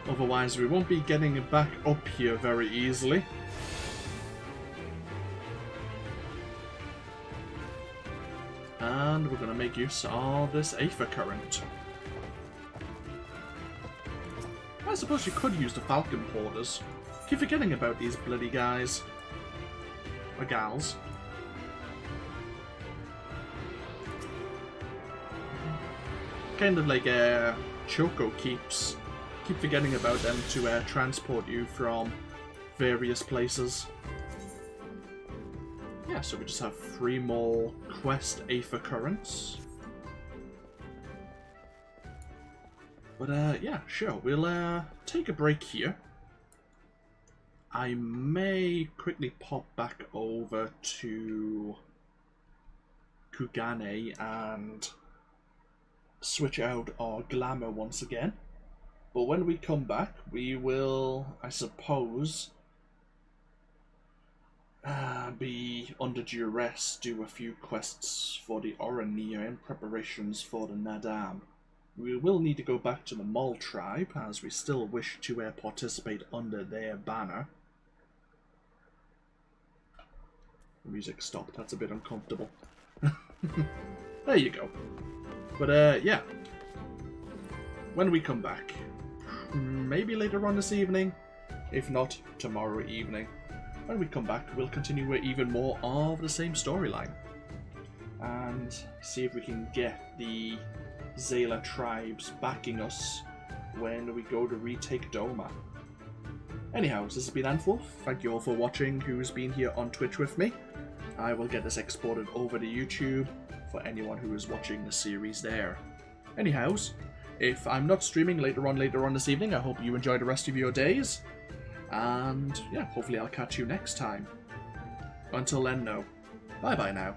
Otherwise, we won't be getting it back up here very easily. And we're going to make use of this Aether Current. I suppose you could use the Falcon Porters. Keep forgetting about these bloody guys. Or gals. Kind of like Choco keeps. Keep forgetting about them to transport you from various places. Yeah, so we just have 3 more quest Aether Currents. But yeah, sure, we'll take a break here. I may quickly pop back over to Kugane and switch out our glamour once again. But when we come back, we will, I suppose, be under duress, do a few quests for the Oronir in preparations for the Nadam. We will need to go back to the Mol tribe, as we still wish to participate under their banner. The music stopped, that's a bit uncomfortable. There you go. But yeah, when we come back, maybe later on this evening, if not tomorrow evening, when we come back, we'll continue with even more of the same storyline and see if we can get the Zayla tribes backing us when we go to retake Doma. Anyhow, this has been AnthWolf. Thank you all for watching who's been here on Twitch with me. I will get this exported over to YouTube for anyone who is watching the series there. Anyhows, if I'm not streaming later on this evening, I hope you enjoy the rest of your days. And yeah, hopefully I'll catch you next time. Until then, no. Bye-bye now.